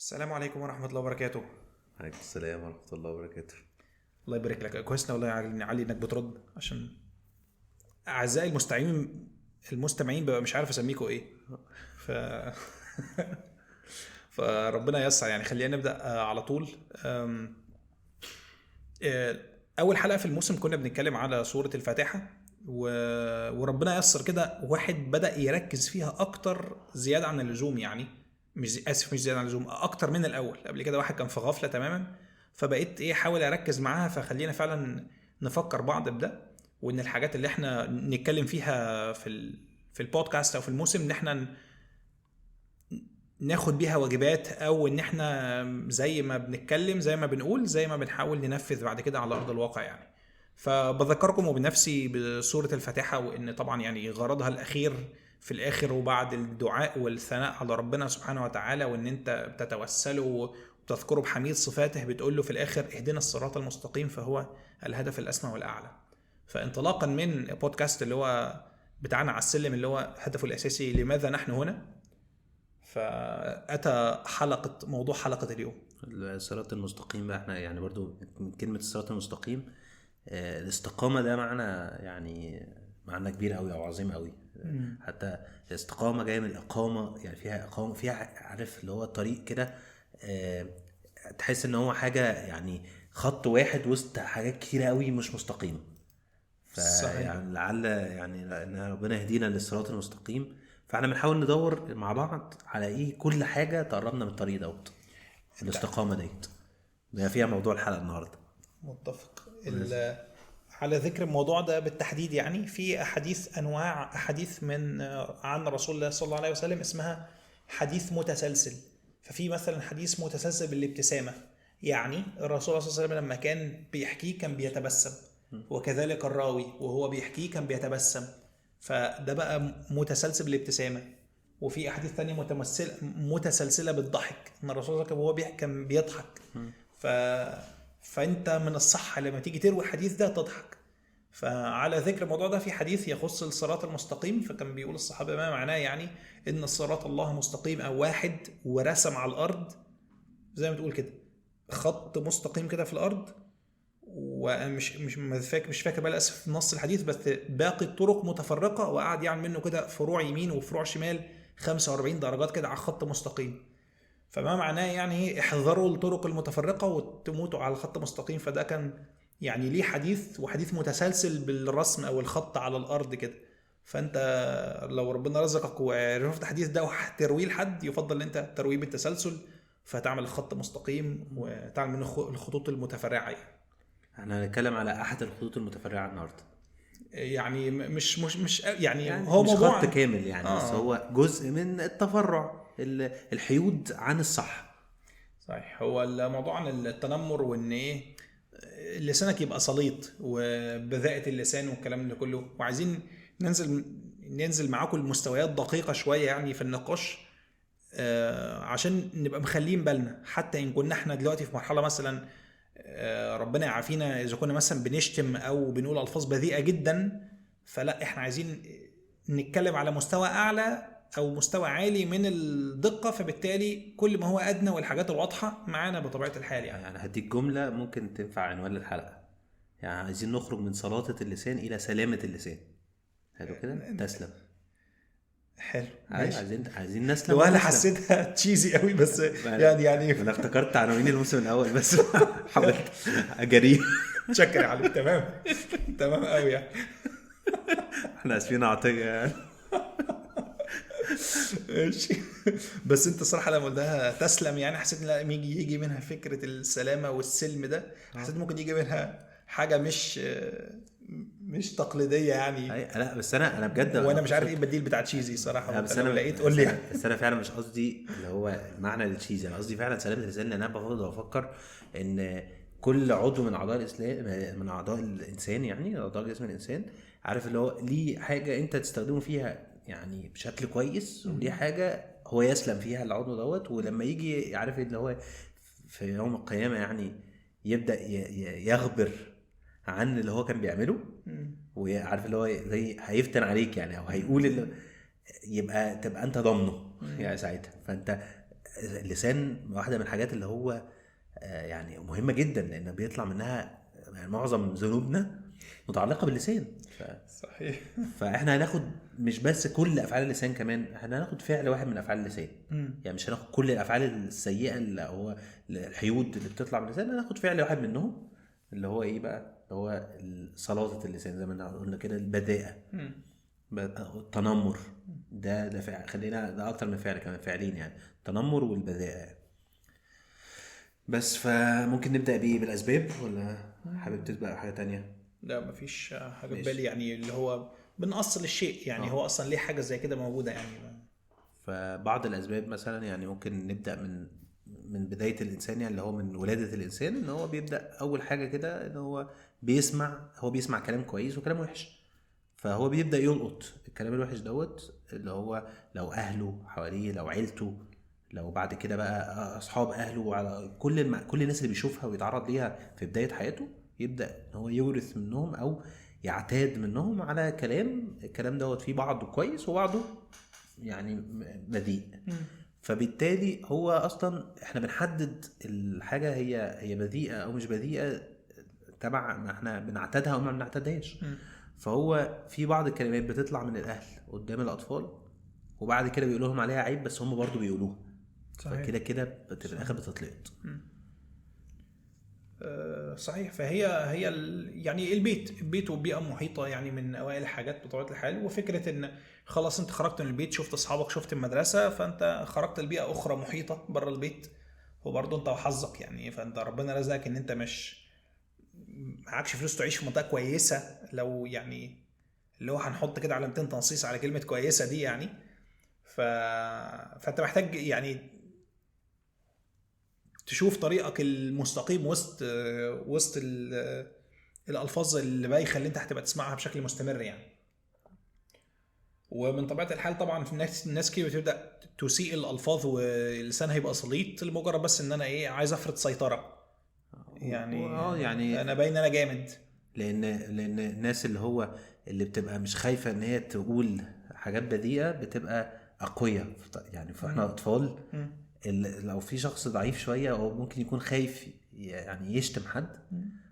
السلام عليكم ورحمة الله وبركاته. عليكم السلام ورحمة الله وبركاته. الله يبارك لك، كويسنا والله يا علي انك بترد، عشان اعزائي المستمعين ببقى مش عارف اسميكوا ايه. ف فربنا ييسر يعني. خلينا نبدأ على طول. اول حلقة في الموسم كنا بنتكلم على سورة الفاتحة وربنا ييسر كده واحد بدأ يركز فيها اكتر زيادة عن اللزوم، يعني مش زيادة عن اللزوم، اكتر من الاول. قبل كده واحد كان في غفلة تماما، فبقيت احاول اركز معاها. فخلينا فعلا نفكر بعض بده، وان الحاجات اللي احنا نتكلم فيها في البودكاست او في الموسم ان احنا ناخد بيها واجبات، او ان احنا زي ما بنتكلم زي ما بنقول زي ما بنحاول ننفذ بعد كده على ارض الواقع يعني. فبذكركم وبنفسي بسورة الفاتحة، وان طبعا يعني غرضها الاخير في الاخر وبعد الدعاء والثناء على ربنا سبحانه وتعالى، وان انت بتتوسله وتذكره بحميد صفاته، بتقول له في الاخر اهدنا الصراط المستقيم، فهو الهدف الاسمى والاعلى. فانطلاقا من بودكاست اللي هو بتاعنا على السلم، اللي هو هدفه الاساسي لماذا نحن هنا، فأتى موضوع حلقة اليوم الصراط المستقيم بقى، احنا يعني برضو من كلمة الصراط المستقيم الاستقامة ده معنى كبير قوي او عظيم قوي. حتى الاستقامة جاية من الإقامة، يعني فيها إقامة، فيها عارف اللي هو طريق كده. تحس ان هو حاجة يعني خط واحد وسط حاجات كتيرة قوي مش مستقيمة. يعني لعل يعني ان ربنا يهدينا للصراط المستقيم. فاحنا بنحاول ندور مع بعض على ايه كل حاجة تقربنا من الطريق دوت، الاستقامة ديت بما فيها موضوع الحلقة النهاردة. متفق. على ذكر الموضوع ده بالتحديد، يعني في أحاديث من عن رسول الله صلى الله عليه وسلم اسمها حديث متسلسل. ففي مثلا حديث متسلسل بالابتسامة، يعني الرسول صلى الله عليه وسلم لما كان بيحكيه كان بيتبسم، وكذلك الراوي وهو بيحكيه كان بيتبسم، فده بقى متسلسل بالابتسامة. وفي أحاديث تانية متسلسلة بالضحك، ان الرسول صلى الله عليه وسلم وهو بيحكي كان بيضحك. فانت من الصح لما تيجي تروي الحديث ده تضحك. فعلى ذكر الموضوع ده، في حديث يخص الصراط المستقيم، فكان بيقول الصحابة ما معناه، يعني ان الصراط الله مستقيم او واحد، ورسم على الارض زي ما تقول كده خط مستقيم كده في الارض، ومش مش فاكر بقى للاسف نص الحديث، بس باقي الطرق متفرقة، وقعد يعمل منه كده فروع يمين وفروع شمال 45 درجات كده على خط مستقيم. فما معناه يعني احذروا الطرق المتفرقة وتموتوا على خط مستقيم. فده كان يعني ليه حديث، وحديث متسلسل بالرسم او الخط على الارض كده. فانت لو ربنا رزقك وعرفت الحديث ده وهترويه لحد، يفضل ان انت ترويه بالتسلسل، فتعمل الخط مستقيم وتعمل منه الخطوط المتفرعة يعني. احنا هنتكلم على احد الخطوط المتفرعة النهاردة. يعني مش يعني هو مش موضوع خط كامل يعني، بس هو جزء من التفرع، الحيود عن الصح. صحيح. هو الموضوع عن التنمر، وان لسانك يبقى سليط، وبذاءة اللسان والكلام ده كله. وعايزين ننزل معاكم المستويات دقيقة شوية يعني في النقاش، عشان نبقى مخلين بالنا، حتى إن كنا احنا دلوقتي في مرحلة مثلا ربنا يعافينا إذا كنا مثلا بنشتم أو بنقول ألفاظ بذيئة جدا، فلا احنا عايزين نتكلم على مستوى أعلى أو مستوى عالي من الدقة. فبالتالي كل ما هو أدنى والحاجات الواضحة معانا بطبيعة الحال يعني هديك جملة ممكن تنفع عنوان للحلقة، يعني عايزين نخرج من سلاطة اللسان إلى سلامة اللسان. حلو كده، تسلم. حلو، عايزين نسلم. لو انا حسيتها تشيزي قوي، بس يعني انا افتكرت عناوين الموسم الاول بس حاولت اجريه. تشكر عليك. تمام قوي يعني. احنا اسفين عطيه يعني. ماشي. بس انت صراحه لما قلتها تسلم، يعني حسيت ان لا، يجي منها فكره السلامه والسلم ده، حسيت ممكن يجي منها حاجه مش تقليديه يعني. لا بس انا بجد، وانا مش عارف ايه البديل بتاع تشيزي صراحه، بس لو انا لقيت قول لي. بس انا فعلا مش قصدي اللي هو المعنى التشيزي، انا قصدي فعلا سلامه اللسان. لان انا بفضل افكر ان كل عضو من اعضاء الاسلام، من اعضاء الانسان، يعني اعضاء جسم الانسان، عارف اللي هو ليه حاجه انت تستخدمه فيها يعني بشكل كويس، وليه حاجه هو يسلم فيها العضو دوت. ولما يجي عارف اللي هو في يوم القيامه يعني يبدا يغبر عن اللي هو كان بيعمله، وعارف اللي هو زي هيفتن عليك يعني، او هيقول اللي تبقى انت ضامنه يعني ساعتها. فانت اللسان واحده من الحاجات اللي هو يعني مهمه جدا، لان بيطلع منها يعني معظم ذنوبنا متعلقه باللسان. صحيح. فاحنا هناخد مش بس كل افعال اللسان، كمان احنا هناخد فعل واحد من افعال اللسان. يعني مش هناخد كل الافعال السيئه اللي هو الحيود اللي بتطلع من اللسان، هناخد فعل واحد منهم اللي هو ايه بقى، اللي هو صلاة اللسان زي ما قلنا كده، البذاءة، التنمر. ده فعل، خلينا ده اكتر من فعل، كمان فعلين يعني، التنمر والبذاءة. بس فممكن نبدأ بيه بالاسباب، ولا حابب تبدأ حاجة تانية؟ لا مفيش حاجه في بالي، يعني اللي هو بنأصل الشيء يعني. هو اصلا ليه حاجه زي كده موجوده يعني. فبعض الاسباب مثلا يعني ممكن نبدا من بدايه الانسان، يعني اللي هو من ولاده الانسان، ان هو بيبدا اول حاجه كده ان هو بيسمع كلام كويس وكلام وحش، فهو بيبدا يلقط الكلام الوحش دوت، اللي هو لو اهله حواليه، لو عيلته، لو بعد كده بقى اصحاب اهله، وعلى كل الناس اللي بيشوفها ويتعرض ليها في بدايه حياته، يبدا ان هو يورث منهم او يعتاد منهم على الكلام دوت، فيه بعضه كويس وبعضه يعني بذيء. فبالتالي هو اصلا احنا بنحدد الحاجه هي بذيئه او مش بذيئه تبع ما احنا بنعتادها او ما بنعتادهاش. فهو في بعض الكلمات بتطلع من الاهل قدام الاطفال، وبعد كده بيقولوا لهم عليها عيب بس هم برضو بيقولوها، فكده في الاخر بتطلقت. صحيح. فهي يعني البيت والبيئه المحيطه يعني من اوائل الحاجات بطبيعه الحال. وفكره ان خلاص انت خرجت من البيت، شفت اصحابك، شفت المدرسه، فانت خرجت لبيئه اخرى محيطه بره البيت، وبرضه انت وحظك يعني. فانت ربنا رزقك ان انت مش معكش فلوس تعيش في منطقه كويسه، لو يعني اللي هو هنحط كده علامتين تنصيص على كلمه كويسه دي يعني. فانت محتاج يعني تشوف طريقك المستقيم وسط الالفاظ اللي بايخه اللي انت هتبقى تسمعها بشكل مستمر يعني. ومن طبيعه الحال طبعا في الناس كده بتبدا تسيء الالفاظ ولسانها يبقى سليط لمجرد بس ان انا عايز افرض سيطره يعني انا باين انا جامد. لان الناس اللي بتبقى مش خايفه ان هي تقول حاجات بذيئه بتبقى اقوياء يعني. فاحنا اطفال، لو في شخص ضعيف شويه او ممكن يكون خايف يعني يشتم حد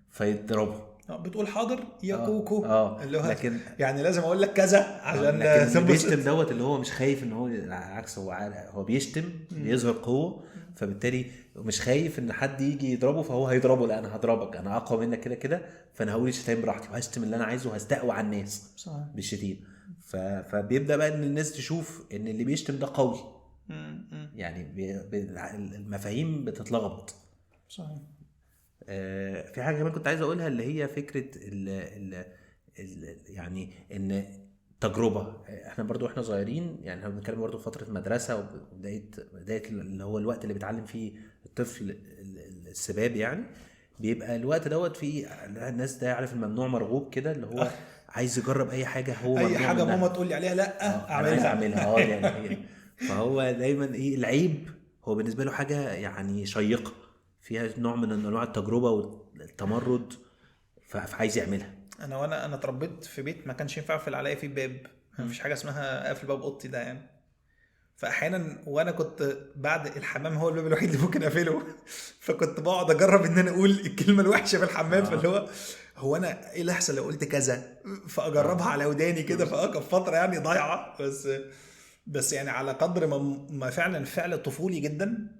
فيضربه، بتقول حاضر يا كوكو، اللي هو لكن يعني لازم اقول لك كذا عشان لكن اللي بيشتم دوت اللي هو مش خايف ان هو عكس، هو بيشتم بيظهر قوه، فبالتالي مش خايف ان حد يجي يضربه، فهو هيضربه. لا انا هضربك، انا اقوى منك كده فانا هقول الشتايم براحتي وهشتم اللي انا عايزه وهستقوى على الناس بالشتيم. فبيبدا بقى ان الناس تشوف ان اللي بيشتم ده قوي، يعني المفاهيم بتتلخبط. صحيح. في حاجه كمان كنت عايز اقولها، اللي هي فكره يعني ان تجربه. احنا برضو احنا صغيرين يعني، احنا بنتكلم برضو فتره مدرسه وبدايه اللي هو الوقت اللي بيتعلم فيه الطفل السباب يعني، بيبقى الوقت دوت فيه الناس ده عارف الممنوع مرغوب كده، اللي هو عايز يجرب اي حاجه هو اي حاجه ماما تقول لي عليها لا اعملها يعني. فهو دايما العيب هو بالنسبه له حاجه يعني شيقه فيها نوع من انواع التجربه والتمرد، فعايز يعملها. انا اتربيت في بيت ما كانش ينفع اقفل عليا فيه باب، ما فيش حاجه اسمها قافل باب اوضتي ده يعني. فاحيانا وانا كنت بعد الحمام هو الباب الوحيد اللي ممكن اقفله فكنت بقعد اجرب ان انا اقول الكلمه الوحشه في الحمام. فاللي هو انا ايه اللي هيحصل لو قلت كذا، فاجربها على وداني كده. فاقف فتره يعني ضايعه، بس يعني على قدر ما فعلا فعل طفولي جدا.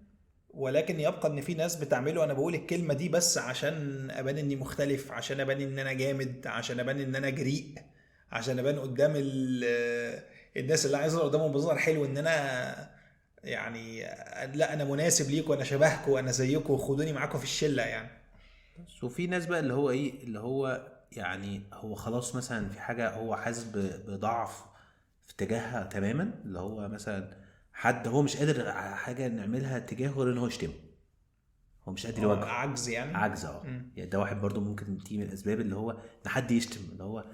ولكن يبقى ان في ناس بتعمله، انا بقول الكلمه دي بس عشان ابان اني مختلف، عشان ابان ان انا جامد، عشان ابان ان انا جريء، عشان ابان قدام الناس اللي عايز قدامهم بظهر حلو ان انا يعني لا انا مناسب ليكم، انا شبهكم، انا زيكم، خدوني معاكم في الشله يعني. وفي ناس بقى اللي هو يعني هو خلاص مثلا في حاجه هو حاسس بضعف في اتجاهها تماما، اللي هو مثلا حد هو مش قادر حاجه نعملها اتجاهه غير ان هو يشتمه، هو مش قادر يواجهه. عجز يعني. عجز يعني ده واحد برضو ممكن تيجي من الاسباب، اللي هو ان حد يشتم، اللي هو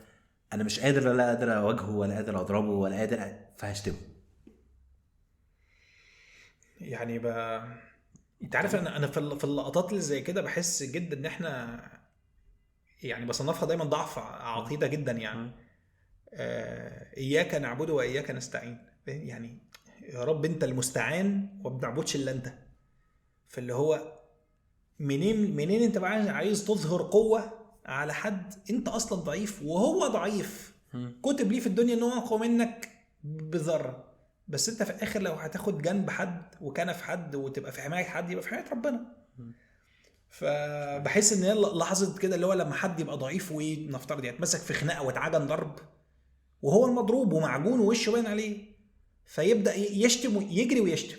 انا مش قادر، لا قادر اواجهه ولا قادر اضربه ولا قادر فهشتمه يعني انت عارف انا في اللقطات اللي زي كده بحس جدا ان احنا يعني بصنفها دايما ضعف عقيده جدا يعني. اياك نعبد واياك نستعين يعني. يا رب انت المستعان وما بنعبدش الا انت. فاللي هو منين انت بقى عايز تظهر قوة على حد انت اصلا ضعيف وهو ضعيف، كتب ليه في الدنيا ان هو اقوى منك بذرة، بس انت في الاخر لو هتاخد جنب حد وكنف حد وتبقى في حماية حد يبقى في حماية ربنا. فبحس ان هي لحظة كده اللي هو لما حد يبقى ضعيف ونفترض يتمسك في خناقة واتعجن ضرب وهو المضروب ومعجون ووشه باين عليه، فيبدأ يشتم ويجري ويشتم،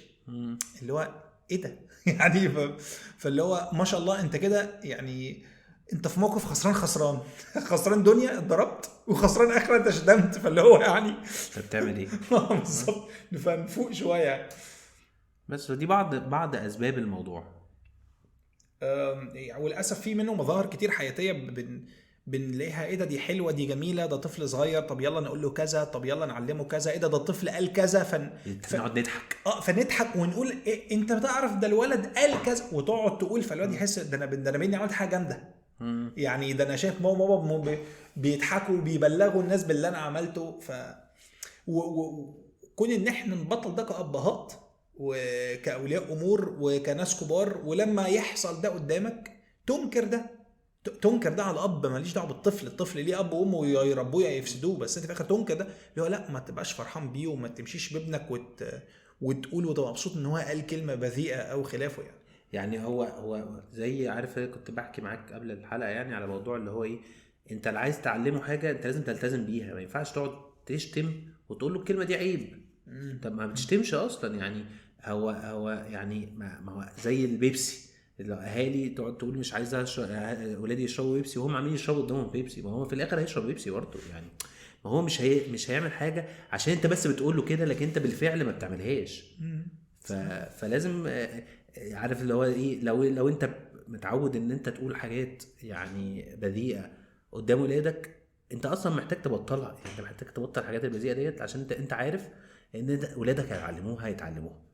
اللي هو ايه ده يعني فاللي هو ما شاء الله انت كده يعني انت في موقف خسران خسران دنيا اتضربت وخسران اخره انت شتمت، فاللي هو يعني انت بتعمل ايه؟ بالظبط، نفوق شويه. بس دي بعض اسباب الموضوع. وللاسف في منه مظاهر كتير حياتيه بنلاقيها ايه ده، دي حلوه دي جميله، ده طفل صغير طب يلا نقول له كذا، طب يلا نعلمه كذا، ايه ده الطفل قال كذا نقعد نضحك فنضحك ونقول إيه انت بتعرف ده الولد قال كذا، وتقعد تقول فالولد يحس ده انا بيني عملت حاجه جامده يعني، ده انا شايف ماما وبابا بيضحكوا وبيبلغوا الناس باللي انا عملته. وكون ان احنا نبطل ده كأبهات وكأولياء امور وكناس كبار، ولما يحصل ده قدامك تنكر ده على الاب، ماليش دعوه بالطفل، الطفل ليه اب وام ويربوه يا يفسدوه، بس انت في الاخر تنكر ده اللي هو لا ما تبقاش فرحان بيه وما تمشيش بابنك وتقول وتبقى مبسوط ان هو قال كلمه بذيئه او خلافه يعني هو زي عارف كنت بحكي معاك قبل الحلقه يعني على موضوع اللي هو ايه، انت اللي عايز تعلمه حاجه انت لازم تلتزم بيها، ما ينفعش تقعد تشتم وتقول له الكلمه دي عيب. طب ما بتشتمش اصلا يعني، هو يعني ما هو زي البيبسي، الاهالي تقعد تقول مش عايزه اولادي يشربوا بيبسي وهم عاملين يشربوا قدامهم بيبسي، ما هو في الاخر هيشرب بيبسي برضه يعني، ما هو مش هيعمل حاجه عشان انت بس بتقول له كده لكن انت بالفعل ما بتعملهاش. فلازم عارف اللي هو ايه، لو انت متعود ان انت تقول حاجات يعني بذيئه قدام ولادك انت اصلا محتاج تبطلها، يعني انت محتاج تبطل الحاجات البذيئه ديت عشان انت عارف ان ولادك هيتعلموها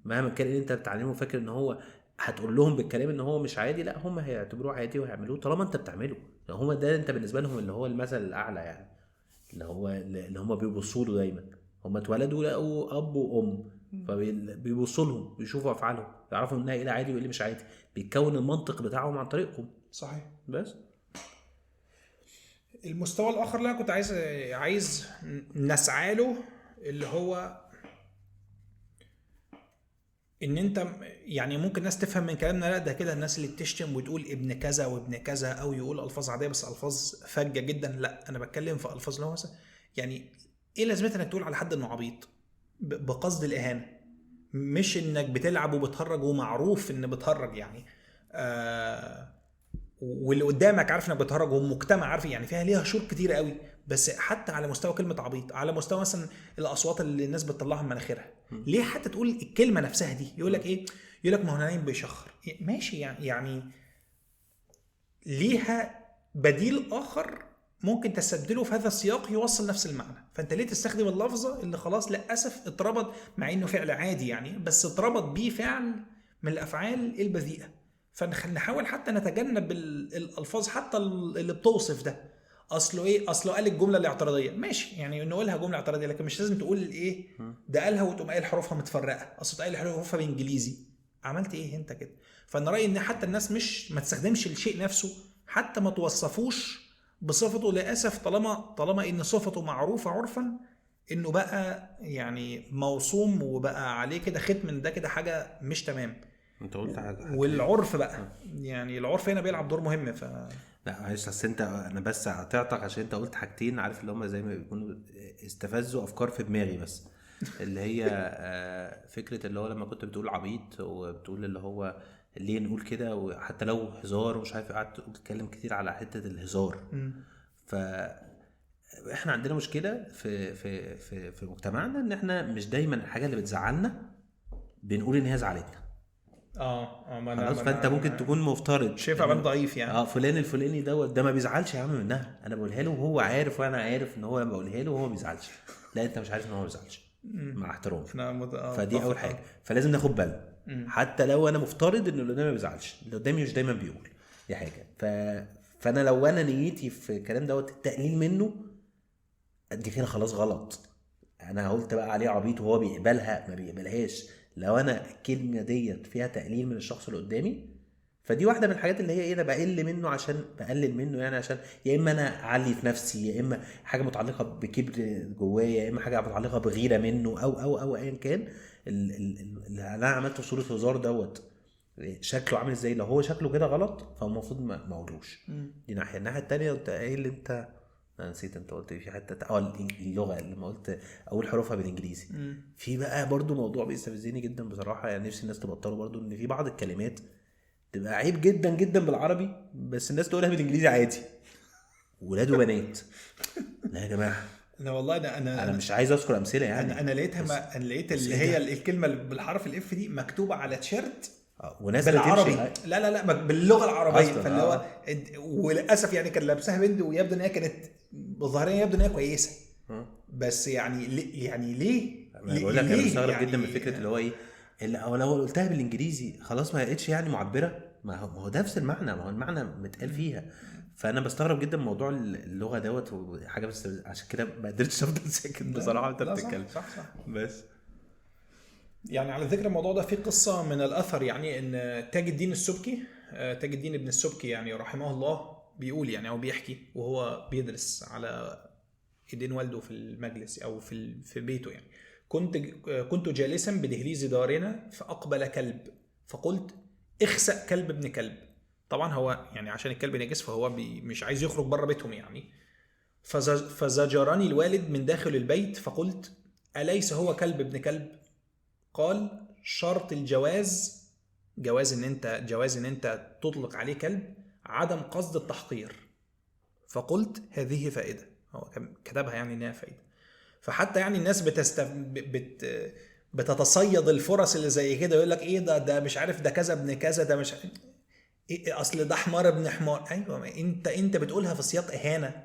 مهما كان اللي انت بتعلمه فاكر ان هو هتقول لهم بالكلام ان هو مش عادي، لا هم هيعتبروه عادي وهيعملوه طالما انت بتعمله، هم ده انت بالنسبه لهم اللي هو المثل الاعلى يعني، اللي هم بيبصوا له دايما، هم اتولدوا لقوا اب وام فبيبصوا لهم بيشوفوا افعالهم يعرفوا انها ايه عادي وايه مش عادي، بيتكون المنطق بتاعهم عن طريقهم. صحيح. بس المستوى الاخر اللي انا كنت عايز نسعى له اللي هو ان انت يعني ممكن الناس تفهم من كلامنا لا ده كده الناس اللي بتشتم وتقول ابن كذا وابن كذا او يقول الفاظ عاديه بس الفاظ فجه جدا، لا انا بتكلم في الفاظ اللي هو يعني ايه لازمتها انك تقول على حد انه عبيط بقصد الاهانه، مش انك بتلعب وبتهرج ومعروف ان بتهرج يعني واللي قدامك عارف انك بتهرج والمجتمع عارف يعني فيها ليها شور كتير قوي، بس حتى على مستوى كلمه عبيط، على مستوى مثلا الاصوات اللي الناس بتطلعها من مناخيرها، ليه حتى تقول الكلمه نفسها دي، يقول لك ايه، يقول لك ما هو نايم بيشخر، ماشي يعني ليها بديل اخر ممكن تستبدله في هذا السياق يوصل نفس المعنى، فانت ليه تستخدم اللفظه اللي خلاص للاسف اتربط مع انه فعل عادي يعني بس اتربط بيه فعل من الافعال البذيئه، فنحاول حتى نتجنب الالفاظ حتى اللي بتوصف ده، اصله قال الجمله الاعتراضيه ماشي يعني نقولها جمله اعتراضيه لكن مش لازم تقول ايه ده قالها وتقوم قايل حروفها متفرقه، اصل قايل حروفها بالانجليزي، عملت ايه انت كده؟ فانا رايي ان حتى الناس مش ما تستخدمش الشيء نفسه، حتى ما توصفوش بصفته للاسف طالما ان صفته معروفه عرفا انه بقى يعني موصوم وبقى عليه كده ختم، ده كده حاجه مش تمام. انت قلت حاجه والعرف بقى يعني العرف هنا بيلعب دور مهم لا معلش اصل انا بس قطعتك عشان انت قلت حاجتين عارف اللي هم زي ما بيكونوا استفزوا افكار في دماغي بس اللي هي فكره اللي هو لما كنت بتقول عبيط وبتقول اللي هو ليه نقول كده وحتى لو هزار ومش عارف قعدت تتكلم كتير على حته الهزار ف احنا عندنا مشكله في مجتمعنا ان احنا مش دايما الحاجه اللي بتزعلنا بنقول ان هي زعلتنا خلاص، فانت ممكن تكون مفترض شايفها بان ضعيف يعني فلان الفلاني ده ما بيزعلش يا عم منها، انا بقولها له وهو عارف وانا عارف ان هو بقولها له وهو ما بيزعلش، لا انت مش عارف ان هو ما بيزعلش مع احترام فدي اول حاجه فلازم ناخد بالنا حتى لو انا مفترض ان اللي قدامي ما بيزعلش، اللي قدامي مش دايما بيقول دي حاجه فانا لو انا نيتي في الكلام دوت التقليل منه دي كده خلاص غلط، انا قلت بقى عليه عبيط وهو بيقبلها ما بيقبلهاش، لو انا الكلمه ديت فيها تقليل من الشخص اللي قدامي، فدي واحده من الحاجات اللي هي ايه، انا بقل منه عشان بقلل منه يعني، عشان يا اما انا اعلي في نفسي، يا اما حاجه متعلقه بكبر جوايا، يا اما حاجه متعلقه بغيره منه او ايا كان. اللي انا عملته في صوره هزار دوت شكله عامل ازاي، لو هو شكله كده غلط فالمفروض ما اقولوش. دي ناحيه. الناحيه التانية انت ايه اللي انت، انا نسيت انت قلت في حته اللغه لما قلت اول حروفها بالانجليزي. في بقى برضو موضوع بيستفزني جدا بصراحه، يعني نفسي الناس تبطله برضو، ان في بعض الكلمات تبقى عيب جدا جدا بالعربي بس الناس تقولها بالانجليزي عادي، ولاد وبنات. لا يا جماعه، انا والله انا مش عايز اذكر امثله يعني، انا لقيتها انا لقيت اللي هي الكلمه اللي بالحرف الاف دي مكتوبه على تيشيرت وناس بالعربي، بتمشي لا باللغه العربيه، أصلاً، فاللي هو وللاسف يعني كان لابسها بنت ويبدو ان هي كانت ظاهريا يبدو ان هي كويسه، بس يعني ليه انا بقول لك انا مستغرب يعني جدا من فكره اللي هو ايه، اللي او لو قلتها بالانجليزي خلاص ما بقتش يعني معبره، ما هو ده نفس المعنى، ما هو المعنى متقال فيها. فانا بستغرب جدا موضوع اللغه دوت وحاجه، بس عشان كده ما قدرتش افضل ساكت بصراحه وانت بتتكلم. صح بس يعني على ذكر الموضوع ده في قصه من الاثر، يعني ان تاج الدين السبكي، تاج الدين ابن السبكي يعني رحمه الله، بيقول يعني او بيحكي وهو بيدرس على ايدين والده في المجلس او في بيته يعني، كنت جالسا بدهليز دارنا فاقبل كلب فقلت اخسأ كلب ابن كلب. طبعا هو يعني عشان الكلب نجس فهو مش عايز يخرج بره بيتهم يعني. فزجرني الوالد من داخل البيت فقلت أليس هو كلب ابن كلب؟ قال شرط الجواز، جواز ان انت تطلق عليه كلب، عدم قصد التحقير. فقلت هذه فائدة، هو كتبها يعني انها فائدة. فحتى يعني الناس بتتصيد الفرص اللي زي كده، يقول لك ايه ده مش عارف ده كذا ابن كذا، ده مش إيه اصل ده حمار ابن حمار. ايوه انت بتقولها في سياق اهانه،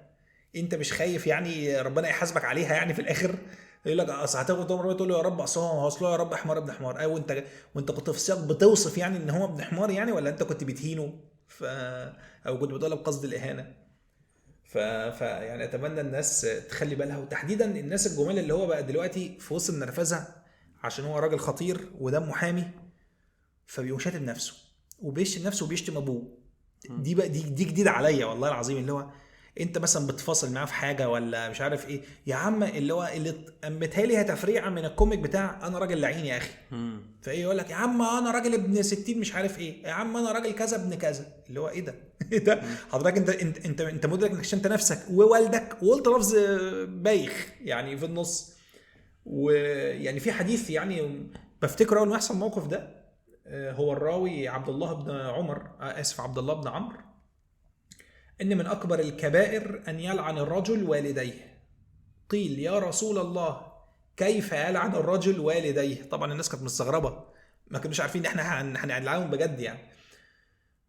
انت مش خايف يعني ربنا يحاسبك عليها يعني في الاخر؟ يقول لك اصل هتاخد ربنا تقول له يا رب اصل يا رب حمار ابن حمار. ايوه وانت كنت في سياق بتوصف يعني ان هو ابن حمار يعني، ولا انت كنت بتهينه او كنت بتقولها بقصد الاهانه؟ يعني اتمنى الناس تخلي بالها، وتحديدا الناس الجمال اللي هو بقى دلوقتي في وسط النرفزه عشان هو راجل خطير وده محامي، فبيقوم شاتم نفسه وبيشتم نفسه وبيشتم ابوه. دي بقى دي جديده عليا والله العظيم، اللي هو انت مثلا بتفاصل معاه في حاجه ولا مش عارف ايه يا عم، اللي هو اللي متهيألي تفريعه من الكوميك بتاع انا راجل لعين يا اخي. فايه يقول لك يا عم انا راجل ابن 60 مش عارف ايه، يا عم انا راجل كذا ابن كذا، اللي هو ايه ده ايه ده حضرتك انت مدرك انك انت نفسك ووالدك وقلت لفظ بايخ يعني في النص. ويعني في حديث يعني بفتكر اول ما يحصل الموقف ده، هو الراوي عبد الله بن عمر، عبد الله بن عمرو، إن من أكبر الكبائر أن يلعن الرجل والديه. قيل يا رسول الله كيف يلعن الرجل والديه؟ طبعا الناس كانت مستغربة، ما كانوش عارفين إن إحنا هنلعنهم بجد يعني.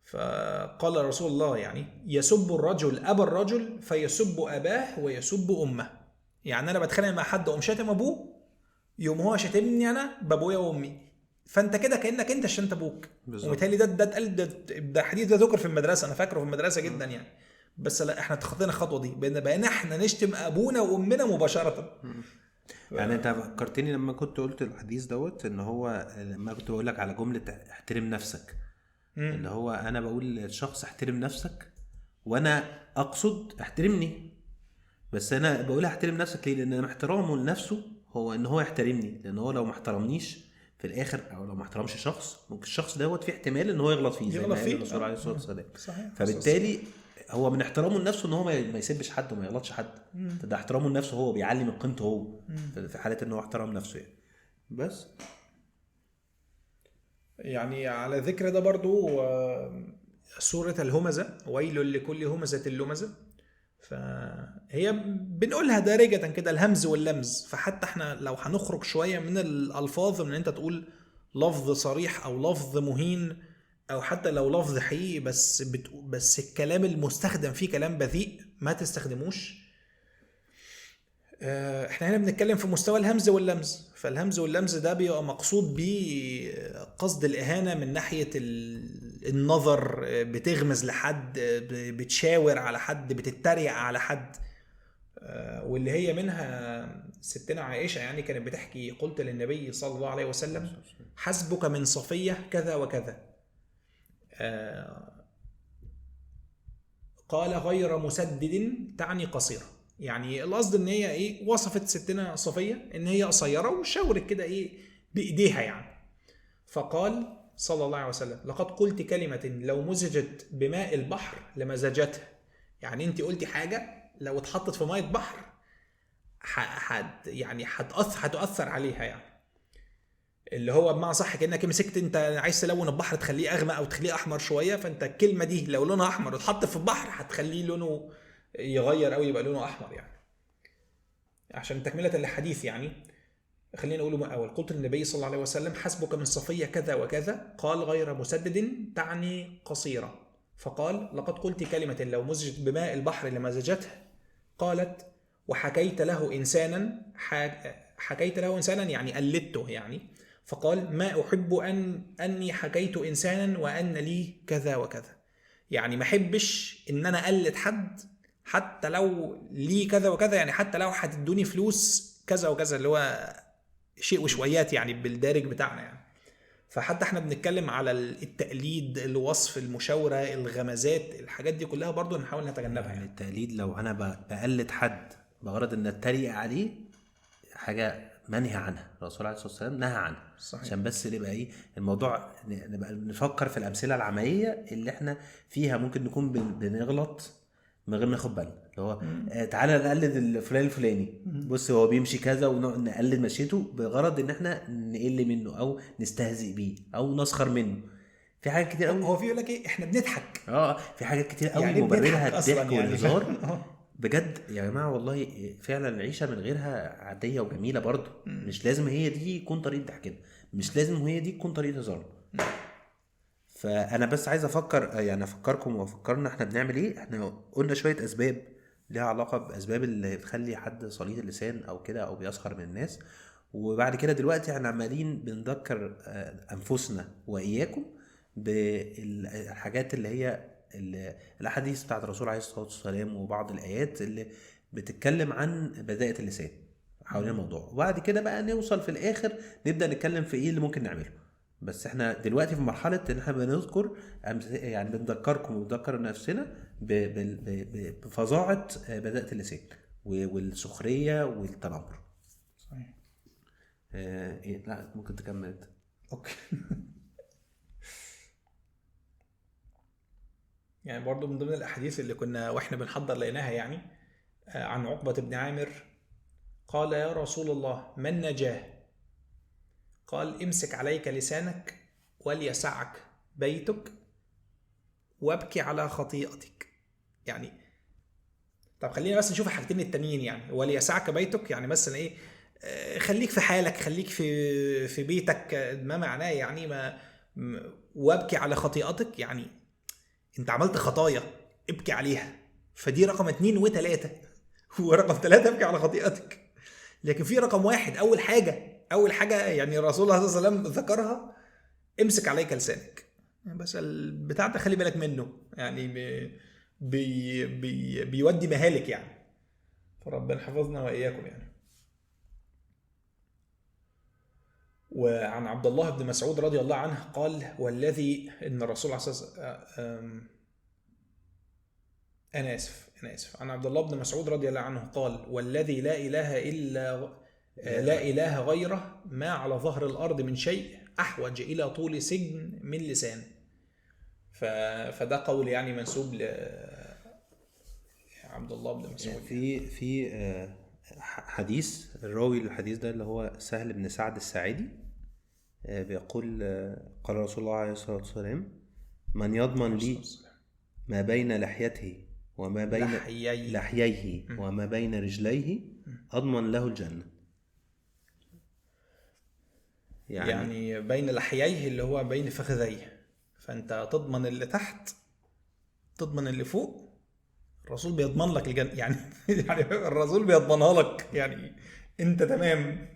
فقال رسول الله يعني يسب الرجل أبا الرجل فيسب أباه ويسب أمه. يعني أنا بتخانق مع حد أقوم شاتم أبوه، يوم هو شاتمني أنا بأبويا وأمي، فانت كده كانك انت شنت ابوك. ومثالي ده حديث ده ذكر في المدرسه، انا فاكره في المدرسه جدا يعني. بس لا احنا اتخطينا الخطوه دي، بقينا احنا نشتم ابونا وامنا مباشره. يعني انت فكرتني لما كنت قلت الحديث دوت، ان هو لما كنت بقول لك على جمله احترم نفسك، اللي هو انا بقول للشخص احترم نفسك وانا اقصد احترمني، بس انا بقول احترم نفسك ليه؟ لان احترامه لنفسه هو ان هو يحترمني، لان هو لو ما احترمنيش في الاخر او لو ما احترمش شخص، ممكن الشخص دوت في احتمال ان هو يغلط فيه زي ما قال الرسول عليه الصلاه والسلام. فبالتالي هو من احترامه لنفسه ان هو ما يسبش حد وما يغلطش حد، ده احترامه لنفسه، هو بيعلي من قيمته هو في حاله ان هو احترم نفسه يعني. بس يعني على ذكر ده برضو سورة الهمزة، ويل لكل همزة اللمزة، فهي بنقولها دارجة كده الهمز واللمز. فحتى احنا لو هنخرج شوية من الألفاظ، من انت تقول لفظ صريح او لفظ مهين، او حتى لو لفظ حقيقي بس الكلام المستخدم فيه كلام بذيء ما تستخدموش. احنا هنا بنتكلم في مستوى الهمز واللمز، فالهمز واللمز ده بيبقى مقصود بيه قصد الإهانة من ناحية النظر، بتغمز لحد، بتشاور على حد، بتتريق على حد، واللي هي منها ستنا عائشة يعني كانت بتحكي قلت للنبي صلى الله عليه وسلم حسبك من صفية كذا وكذا، قال غير مسدد تعني قصيرة. يعني القصد ان هي ايه، وصفت ستنا صفية ان هي قصيرة وشاورت كده ايه بايديها يعني. فقال صلى الله عليه وسلم لقد قلت كلمة لو مزجت بماء البحر لمزجتها. يعني انت قلتي حاجة لو اتحطت في مية بحر يعني هتؤثر عليها يعني، اللي هو بمعنى صح كأنك مسكت انت عايز تلون البحر تخليه اغمق او تخليه احمر شويه، فانت الكلمه دي لو لونها احمر وتحط في البحر هتخليه لونه يغير او يبقى لونه احمر يعني. عشان تكمله الحديث يعني خلينا نقوله من اول. قلت للنبي صلى الله عليه وسلم حسبك من صفيه كذا وكذا، قال غير مسدد تعني قصيره. فقال لقد قلت كلمه لو مزجت بماء البحر لمزجتها. قالت وحكيت له انسانا، حكيت له انسانا يعني قلدته يعني. فقال ما احب اني حكيت انسانا وان لي كذا وكذا. يعني ما احبش ان انا اقلد حد حتى لو لي كذا وكذا، يعني حتى لو هتدوني فلوس كذا وكذا، اللي هو شيء وشويات يعني بالدارج بتاعنا يعني. فحتى احنا بنتكلم على التقليد، الوصف، المشاورة، الغمزات، الحاجات دي كلها برضو نحاول نتجنبها يعني يعني. التقليد لو انا بقلد حد بغرض ان اتريق عليه حاجه منهي عنها، الرسول عليه الصلاه والسلام نهى عنها. صحيح. عشان بس نبقى ايه الموضوع، نبقى نفكر في الامثله العمليه اللي احنا فيها ممكن نكون بنغلط من غير ما ناخد بالنا، اللي هو تعالى نقلد الفلان الفلاني، بص هو بيمشي كذا ونقلد مشيته بغرض ان احنا نقل منه او نستهزئ بيه او نسخر منه. في حاجات كتير قوي هو في يقول لك ايه احنا بنضحك، في حاجات كتير قوي يعني مبررها بنضحك أصلاً الضحك يعني. والهزار. بجد يا جماعه والله فعلا العيشه من غيرها عاديه وجميله برضه. مش لازم هي دي يكون طريقه ضحكنا، مش لازم هي دي تكون طريقه هزارنا. فانا بس عايز افكركم وافكرنا احنا بنعمل ايه. احنا قلنا شويه اسباب ليها علاقه باسباب اللي بتخلي حد صليط اللسان او كده او بيسخر من الناس، وبعد كده دلوقتي احنا عمالين بنذكر انفسنا واياكم بالحاجات اللي هي الاحاديث بتاعت الرسول عليه الصلاه والسلام وبعض الايات اللي بتتكلم عن بذاءة اللسان حوالين الموضوع. وبعد كده بقى نوصل في الاخر نبدا نتكلم في ايه اللي ممكن نعمله. بس احنا دلوقتي في مرحله ان احنا بنذكر يعني بنذكركم ونذكر نفسنا بفظاعه بذاءة اللسان والسخريه والتنمر. صحيح. إيه لا ممكن تكمل انت. اوكي. يعني برضو من ضمن الاحاديث اللي كنا واحنا بنحضر لقيناها يعني عن عقبة بن عامر قال يا رسول الله ما النجاة؟ قال امسك عليك لسانك وليسعك بيتك وابكي على خطيئتك. يعني طب خلينا بس نشوف الحاجتين التانيين. يعني وليسعك بيتك يعني مثلا ايه، خليك في حالك، خليك في بيتك، ما معناه يعني ما وابكي على خطيئتك يعني انت عملت خطايا ابكي عليها، فدي رقم 2 و3 ورقم 3 ابكي على خطيئتك. لكن في رقم 1 اول حاجه يعني الرسول صلى الله عليه وسلم ذكرها امسك عليك لسانك. بس البتاع ده خلي بالك منه يعني بيودي مهالك يعني. فربنا حفظنا واياكم يعني. وعن عبد الله بن مسعود رضي الله عنه قال والذي ان الرسول عليه الصلاه والسلام أنا آسف عن عبد الله بن مسعود رضي الله عنه قال والذي لا إله غيره ما على ظهر الأرض من شيء أحوج إلى طول سجن من لسان. فده قول يعني منسوب لعبد الله بن مسعود. في حديث الراوي الحديث ده اللي هو سهل بن سعد الساعدي بيقول قال رسول الله عليه الصلاة والسلام من يضمن لي ما بين لحيته وما بين لحييه وما بين رجليه أضمن له الجنة. يعني بين لحييه اللي هو بين فخذيه، فأنت تضمن اللي تحت تضمن اللي فوق، الرسول بيضمن لك الجنة يعني. يعني الرسول بيضمنها لك يعني أنت تمام.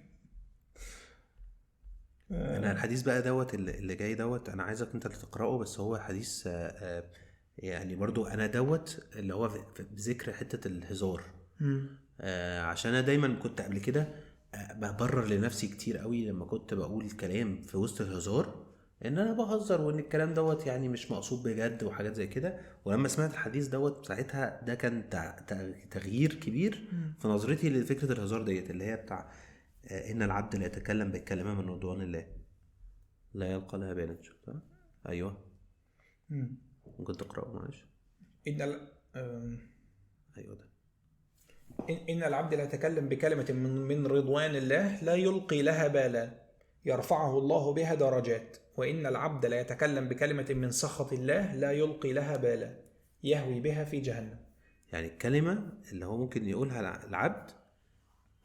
أنا الحديث بقى دوت اللي جاي دوت أنا عايزك أنت اللي تقرأه، بس هو حديث يعني برضو أنا دوت اللي هو بذكر حتة الهزار عشان انا دايما كنت قبل كده ببرر لنفسي كتير قوي لما كنت بقول كلام في وسط الهزار ان انا بهزر وان الكلام دوت يعني مش مقصود بجد وحاجات زي كده. ولما سمعت الحديث دوت ساعتها ده كان تغيير كبير في نظرتي لفكرة الهزار ديت اللي هي بتاع ان العبد لا يتكلم بالكلمة من رضوان الله لا يلقى لها بالا. شفتها؟ ايوه ممكن تقرأه معلش. ايوه ده إن العبد لا يتكلم بكلمة من رضوان الله لا يلقي لها بالا يرفعه الله بها درجات، وإن العبد لا يتكلم بكلمة من سخط الله لا يلقي لها بالا يهوي بها في جهنم. يعني الكلمة اللي هو ممكن يقولها العبد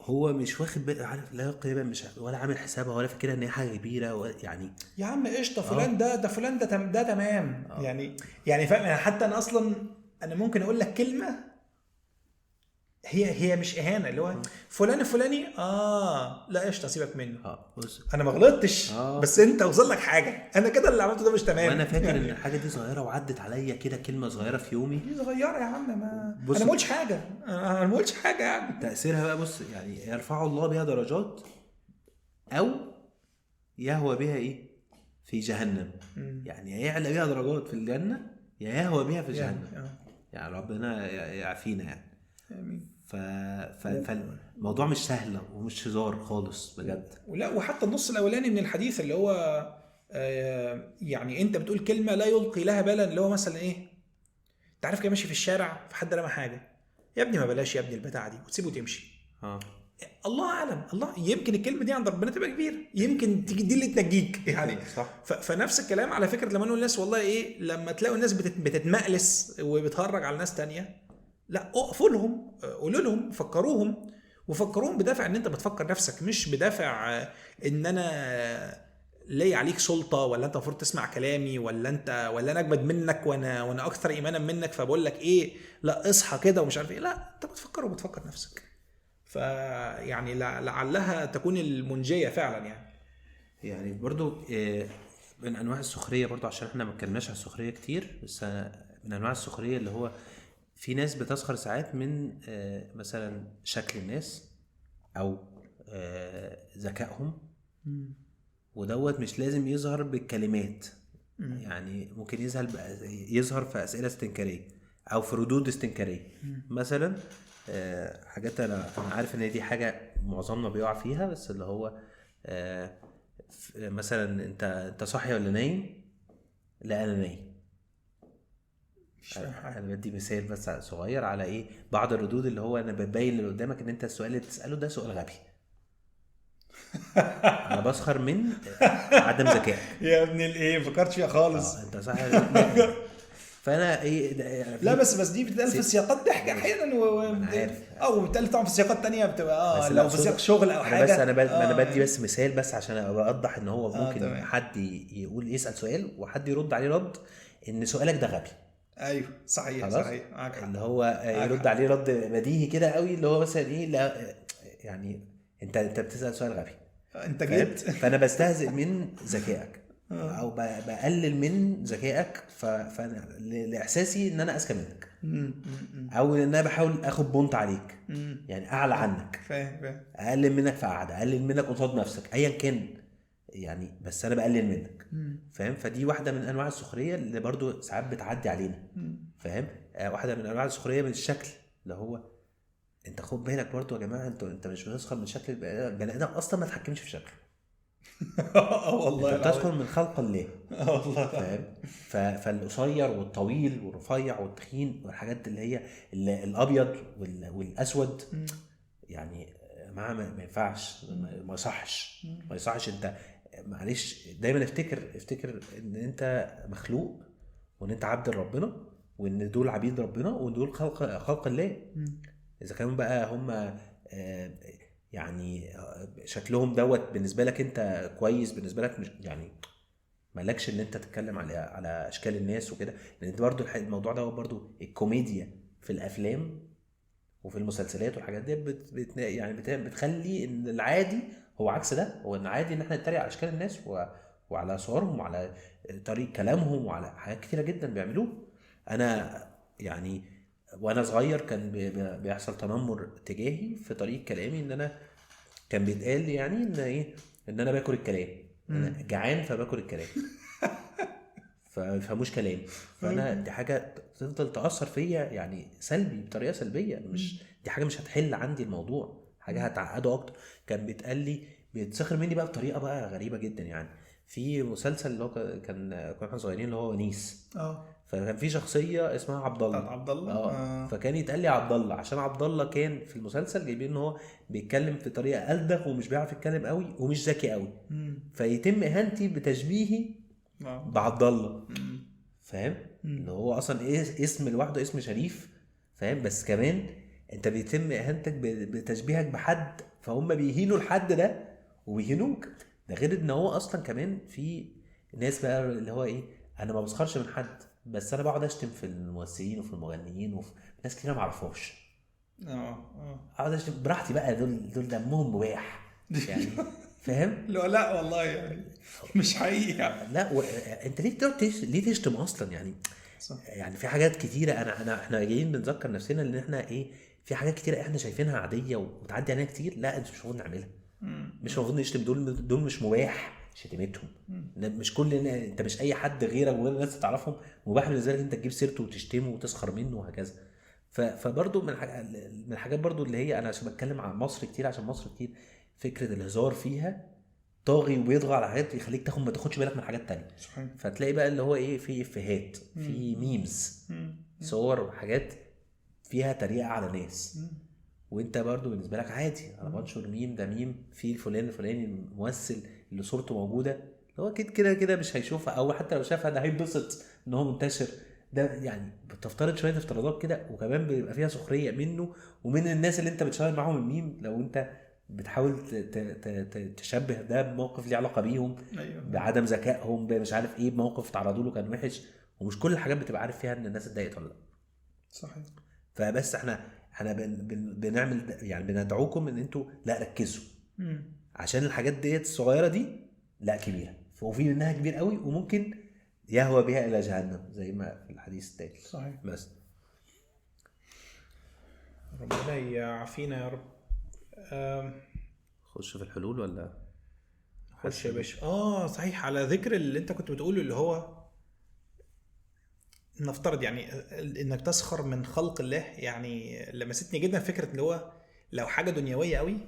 هو مش واخد باله، عارف، لا يلقي لها مش ولا عامل حسابها ولا فاكرها ان هي حاجة كبيرة ولا يعني يا عم قشطة فلان ده فلان ده تمام. يعني فاهم. حتى أنا أصلا أنا ممكن أقول لك كلمة هي مش اهانه، اللي هو فلان الفلاني لا قشطه سيبك منه. بص انا ما غلطتش بس انت وصل لك حاجه، انا كده اللي عملته ده مش تمام. وانا فاكر ان الحاجه دي صغيره وعدت عليا كده كلمه صغيره في يومي. دي صغيره يا عم، ما انا ما قلتش حاجه، انا ما قلتش حاجه يعني. تاثيرها بقى بص يعني يرفع الله بها درجات او يهوى بها ايه في جهنم. يعني يعلى بها درجات في الجنه يا يهوى بها في جهنم. يعني ربنا يعافينا يعني. امين. فالموضوع مش سهل ومش هزار خالص بجد. ولا وحتى النص الاولاني من الحديث اللي هو يعني انت بتقول كلمه لا يلقي لها بالا، اللي هو مثلا ايه، انت عارف كده ماشي في الشارع في حد رمى حاجه، يا ابني ما بلاش يا ابني البتاعه دي وتسيبه تمشي. الله اعلم، الله يمكن الكلمه دي عند ربنا تبقى كبيره، يمكن تيجي دي اللي تنجيك يعني. صح. فنفس الكلام على فكره لما نقول الناس والله ايه، لما تلاقوا الناس بتتمقلس وبتهرج على ناس تانية، لا اقفوا لهم، قولوا لهم، فكروهم بدافع ان انت بتفكر نفسك، مش بدافع ان انا لي عليك سلطه، ولا انت المفروض تسمع كلامي، ولا انا اجمد منك وانا اكثر ايمانا منك فبقول لك ايه لا اصحى كده ومش عارف ايه. لا انت بتفكر نفسك. فيعني لعلها تكون المنجيه فعلا يعني برضو من انواع السخريه برضو، عشان احنا ما اتكلمناش على السخريه كتير، بس من انواع السخريه اللي هو في ناس بتسخر ساعات من مثلا شكل الناس او ذكائهم، ودوت مش لازم يظهر بالكلمات. يعني ممكن يظهر في اسئله استنكاريه او في ردود استنكاريه. مثلا حاجات انا عارف ان دي حاجه معظمنا بيقع فيها، بس اللي هو مثلا انت صاحي ولا نايم؟ لا انا نايم. انا بدي مثال بس صغير على ايه بعض الردود اللي هو انا ببين اللي قدامك ان انت السؤال اللي بتساله ده سؤال غبي. انا بسخر من عدم ذكائك يا ابن الايه، فكرت فيها خالص. انت صح. فانا ايه يعني لا بس دي بتتقال في سياقات ضحك احيانا او بتتقال طبعا في سياقات تانية بتبقى لو في سياق شغل او حاجه. بس انا بدي بس مثال بس عشان اوضح ان هو ممكن حد يسال سؤال وحد يرد عليه رد ان سؤالك ده غبي. ايوه صحيح اللي هو يرد عليه رد بديهي كده قوي، اللي هو مثلا ايه، لا يعني انت بتسال سؤال غبي، انت جيت فانا بستهزئ من ذكائك او بقلل من ذكائك لاحساسي ان انا اذكى منك، او ان انا بحاول اخد بونت عليك، يعني اعلى عنك، فاهم، اقلل منك في قعده، اقلل منك قصاد نفسك ايا كان يعني، بس انا بقلل منك. فاهم؟ فدي واحده من انواع السخريه اللي برضو ساعات بتعدي علينا. فاهم؟ واحده من انواع السخريه من الشكل، اللي هو انت خد بالك برضو يا جماعه، انت مش بتسخر من شكل البني ادم اصلا، ما تحكمش في شكله. والله انت بتسخر من خلق الله. والله. فاهم؟ فالقصير والطويل والرفيع والتخين والحاجات اللي هي الابيض والاسود، يعني ما ينفعش، ما يصحش. انت معلش دايما افتكر ان انت مخلوق، وان انت عبد ربنا، وان دول عبيد ربنا، وان دول خلق الله. اذا كانوا بقى هم يعني شكلهم دوت بالنسبه لك انت كويس، بالنسبه لك مش يعني مالكش ان انت تتكلم على اشكال الناس وكده، لان برضو الموضوع ده برضو الكوميديا في الافلام وفي المسلسلات والحاجات دي بتخلي ان العادي هو عكس ده. هو ان عادي ان احنا نتريق على اشكال الناس وعلى صورهم وعلى طريقه كلامهم وعلى حاجات كتيره جدا بيعملوه. انا يعني وانا صغير كان بيحصل تنمر تجاهي في طريقه كلامي، ان انا كان بيتقال لي يعني ان ايه، ان انا باكل الكلام، انا جعان فباكل الكلام، فمش كلام. فانا دي حاجه تفضل تاثر فيا يعني سلبي، بطريقه سلبيه. مش دي حاجه مش هتحل عندي الموضوع، حاجه هتعقده اكتر. كان بيتقال لي، بيتسخر مني بقى بطريقه بقى غريبه جدا يعني. في مسلسل اللي هو كنا احنا صغيرين اللي هو ونيس، فكان في شخصيه اسمها عبد بتاعت الله. عبد الله. فكان يتقال لي عبد الله عشان عبد الله كان في المسلسل جايبين ان هو بيتكلم في طريقه ألدغ ومش بيعرف يتكلم قوي ومش ذكي قوي، فيتم اهانتي بتشبيهي بعبد الله. فاهم؟ اللي هو اصلا ايه، اسم لوحده اسم شريف، فاهم؟ بس كمان انت بيتم اهانتك بتشبيهك بحد، فهم بيهينوا الحد ده وبيهينوك. ده غير ان هو اصلا كمان في ناس بقى اللي هو ايه، انا ما بسخرش من حد، بس انا بقعد اشتم في الممثلين وفي المغنيين وفي ناس كتير ما اعرفهاش. اقعد اشتم براحتي بقى، دول دمهم مباح يعني. فاهم؟ لا والله يعني مش حقيقي يعني. لا انت ليه ليه تشتم اصلا يعني؟ صح. يعني في حاجات كتيره احنا جايين بنذكر نفسنا ان احنا ايه، في حاجات كتيره احنا شايفينها عاديه وتعدي علينا كتير، لا انت مش المفروض نعملها. مش المفروض نشتم دول مش مباح شتيمتهم. مش كل انت مش اي حد غيرك وغير الناس تعرفهم مباح بالنسبه لك انت تجيب سيرته وتشتمه وتسخر منه وهكذا. فبرضو من الحاجات برضو اللي هي، انا عشان بتكلم عن مصر كتير، عشان مصر كتير فكره الهزار فيها طاغي وبيضغى على حاجات يخليك ما تاخدش بالك من حاجات تانية. صحيح. فتلاقي بقى اللي هو ايه، في افيهات، في ميمز، صور وحاجات فيها تريقة على ناس، وانت برضو بالنسبة لك عادي، انا بنشر ميم، ده ميم في الفلان الفلاني الممثل اللي صورته موجودة، اللي هو كده مش هيشوفها، او حتى لو شافها ده هيتبسط ان هو منتشر. ده يعني بتفترض شوية افتراضات كده، وكمان بيبقى فيها سخرية منه ومن الناس اللي انت بتشاور معاهم الميم، لو انت بتحاول تشبه ده بموقف ليه علاقه بيهم. أيوة. بعدم ذكائهم، مش عارف ايه، بموقف تعرضوا له كان وحش، ومش كل الحاجات بتبقى عارف فيها ان الناس اتضايقت ولا لا. صحيح. فبس احنا بنعمل يعني بندعوكم ان انتوا لا ركزوا، عشان الحاجات ديت الصغيره دي لا كبيره، وفي منها كبير قوي وممكن يهوى بها الى جهنم زي ما في الحديث التاني. صحيح. بس ربنا يعافينا يا رب. خش في الحلول ولا خش يا باشا. صحيح، على ذكر اللي انت كنت بتقوله، اللي هو نفترض يعني انك تسخر من خلق الله، يعني لمستني جدا فكرة اللي هو لو حاجة دنيوية قوي.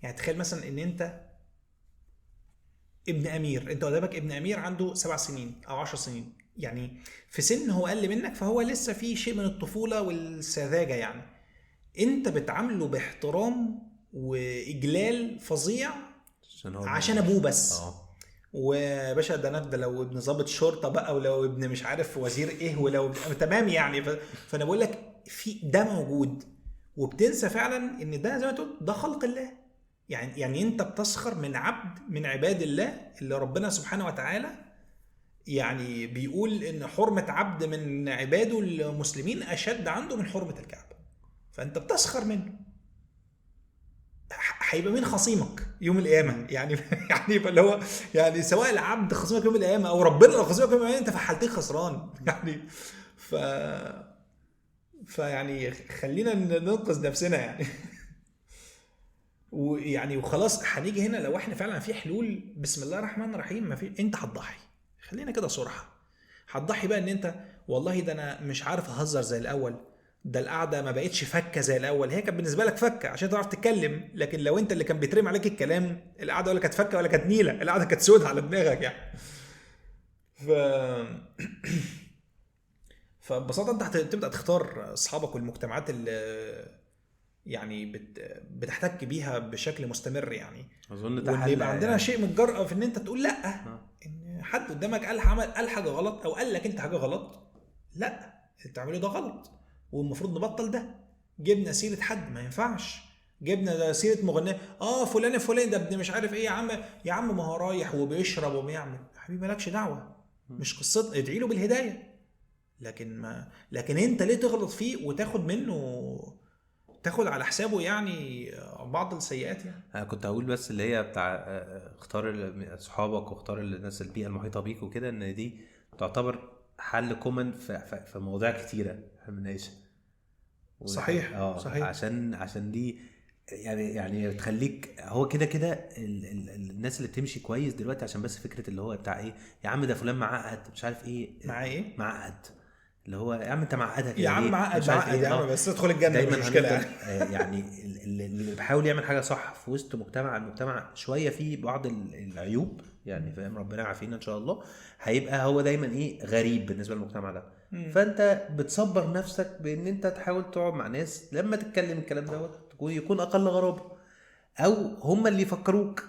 يعني تخيل مثلا ان انت ابن امير، انت قدامك ابن امير عنده 7 سنين او 10 سنين، يعني في سن هو اقل منك، فهو لسه في شيء من الطفولة والسذاجة. يعني انت بتعامله باحترام واجلال فظيع عشان ابوه بس. وباشا ده لو ابن ضابط شرطه بقى، ولو ابن مش عارف وزير ايه، ولو تمام يعني. فانا بقول لك في ده موجود، وبتنسى فعلا ان ده زي ما تقول ده خلق الله. يعني انت بتسخر من عبد من عباد الله اللي ربنا سبحانه وتعالى يعني بيقول ان حرمة عبد من عباده المسلمين اشد عنده من حرمة الكعبة، فانت بتسخر منه. هيبقى مين خصيمك يوم القيامه؟ يعني يبقى اللي هو يعني سواء العبد خصيمك يوم القيامه او ربنا لو خصيمك يوم القيامه، انت في حالتين خسران يعني. فيعني خلينا ننقذ نفسنا يعني. ويعني وخلاص هنيجي هنا، لو احنا فعلا في حلول، بسم الله الرحمن الرحيم، ما في، انت هتضحي، خلينا كده صراحه، هتضحي بقى ان انت والله ده انا مش عارف اهزر زي الاول، ده القعده ما بقتش فكه زي الاول. هي كانت بالنسبه لك فكه عشان تعرف تتكلم، لكن لو انت اللي كان بيترمي عليك الكلام، القعده ولا كانت فكه ولا كانت نيله، القعده كانت سودة على دماغك يعني. فببساطه انت هتبدا تختار اصحابك والمجتمعات اللي يعني بتحتك بيها بشكل مستمر يعني. اظن ده وان يبقى عندنا شيء من الجرأة في ان انت تقول لا. ان حد قدامك قال حاجه غلط، او قال لك انت حاجه غلط، لا اللي بتعمله ده غلط والمفروض نبطل ده. جبنا سيره حد ما ينفعش، جبنا سيره مغني فلان ده ابن مش عارف ايه، يا عم ما هو رايح وبيشرب وبيعمل، حبيبي مالكش دعوه، مش قصتنا، ادعي له بالهدايه. لكن انت ليه تغلط فيه وتاخد منه، تاخد على حسابه يعني بعض السيئات يعني. انا كنت هقول بس اللي هي بتاع اختار صحابك واختار الناس البيئه المحيطه بيك وكده، ان دي تعتبر حل كومن في مواضيع كتيره بنناقشها. صحيح صحيح. عشان دي يعني تخليك هو كده الناس اللي بتمشي كويس دلوقتي عشان بس فكره اللي هو بتاع ايه يا عم ده فلان معقد مش عارف ايه معقد اللي هو يا عم انت معقدها كده يا عم معقد يا عم بس ادخل الجنه مش مشكله يعني اللي بيحاول يعمل حاجه صح في وسط المجتمع شويه فيه بعض العيوب يعني فاهم ربنا يعافينا ان شاء الله هيبقى هو دايما ايه غريب بالنسبه للمجتمع ده. فانت بتصبر نفسك بان انت تحاول تقعد مع ناس لما تتكلم الكلام دوت يكون اقل غرابه او هم اللي يفكروك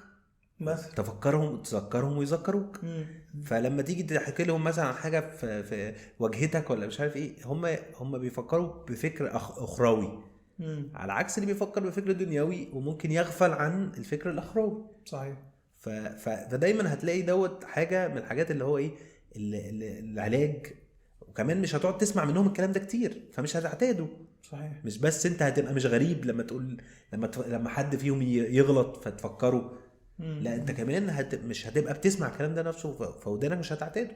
مثلا تفكرهم تذكرهم ويذكروك. فلما تيجي تحكي لهم مثلا عن حاجه في واجهتك ولا مش عارف ايه هم بيفكروا بفكر اخروي على عكس اللي بيفكر بفكر دنيوي وممكن يغفل عن الفكر الاخروي. صحيح. فدايما هتلاقي دوت حاجه من الحاجات اللي هو ايه العلاج وكمان مش هتقعد تسمع منهم الكلام ده كتير فمش هتعتادوا. صحيح. مش بس انت هتبقى مش غريب لما تقول لما حد فيهم يغلط فتفكروا لا انت كمان مش هتبقى بتسمع الكلام ده نفسه فودانك مش هتعتاده.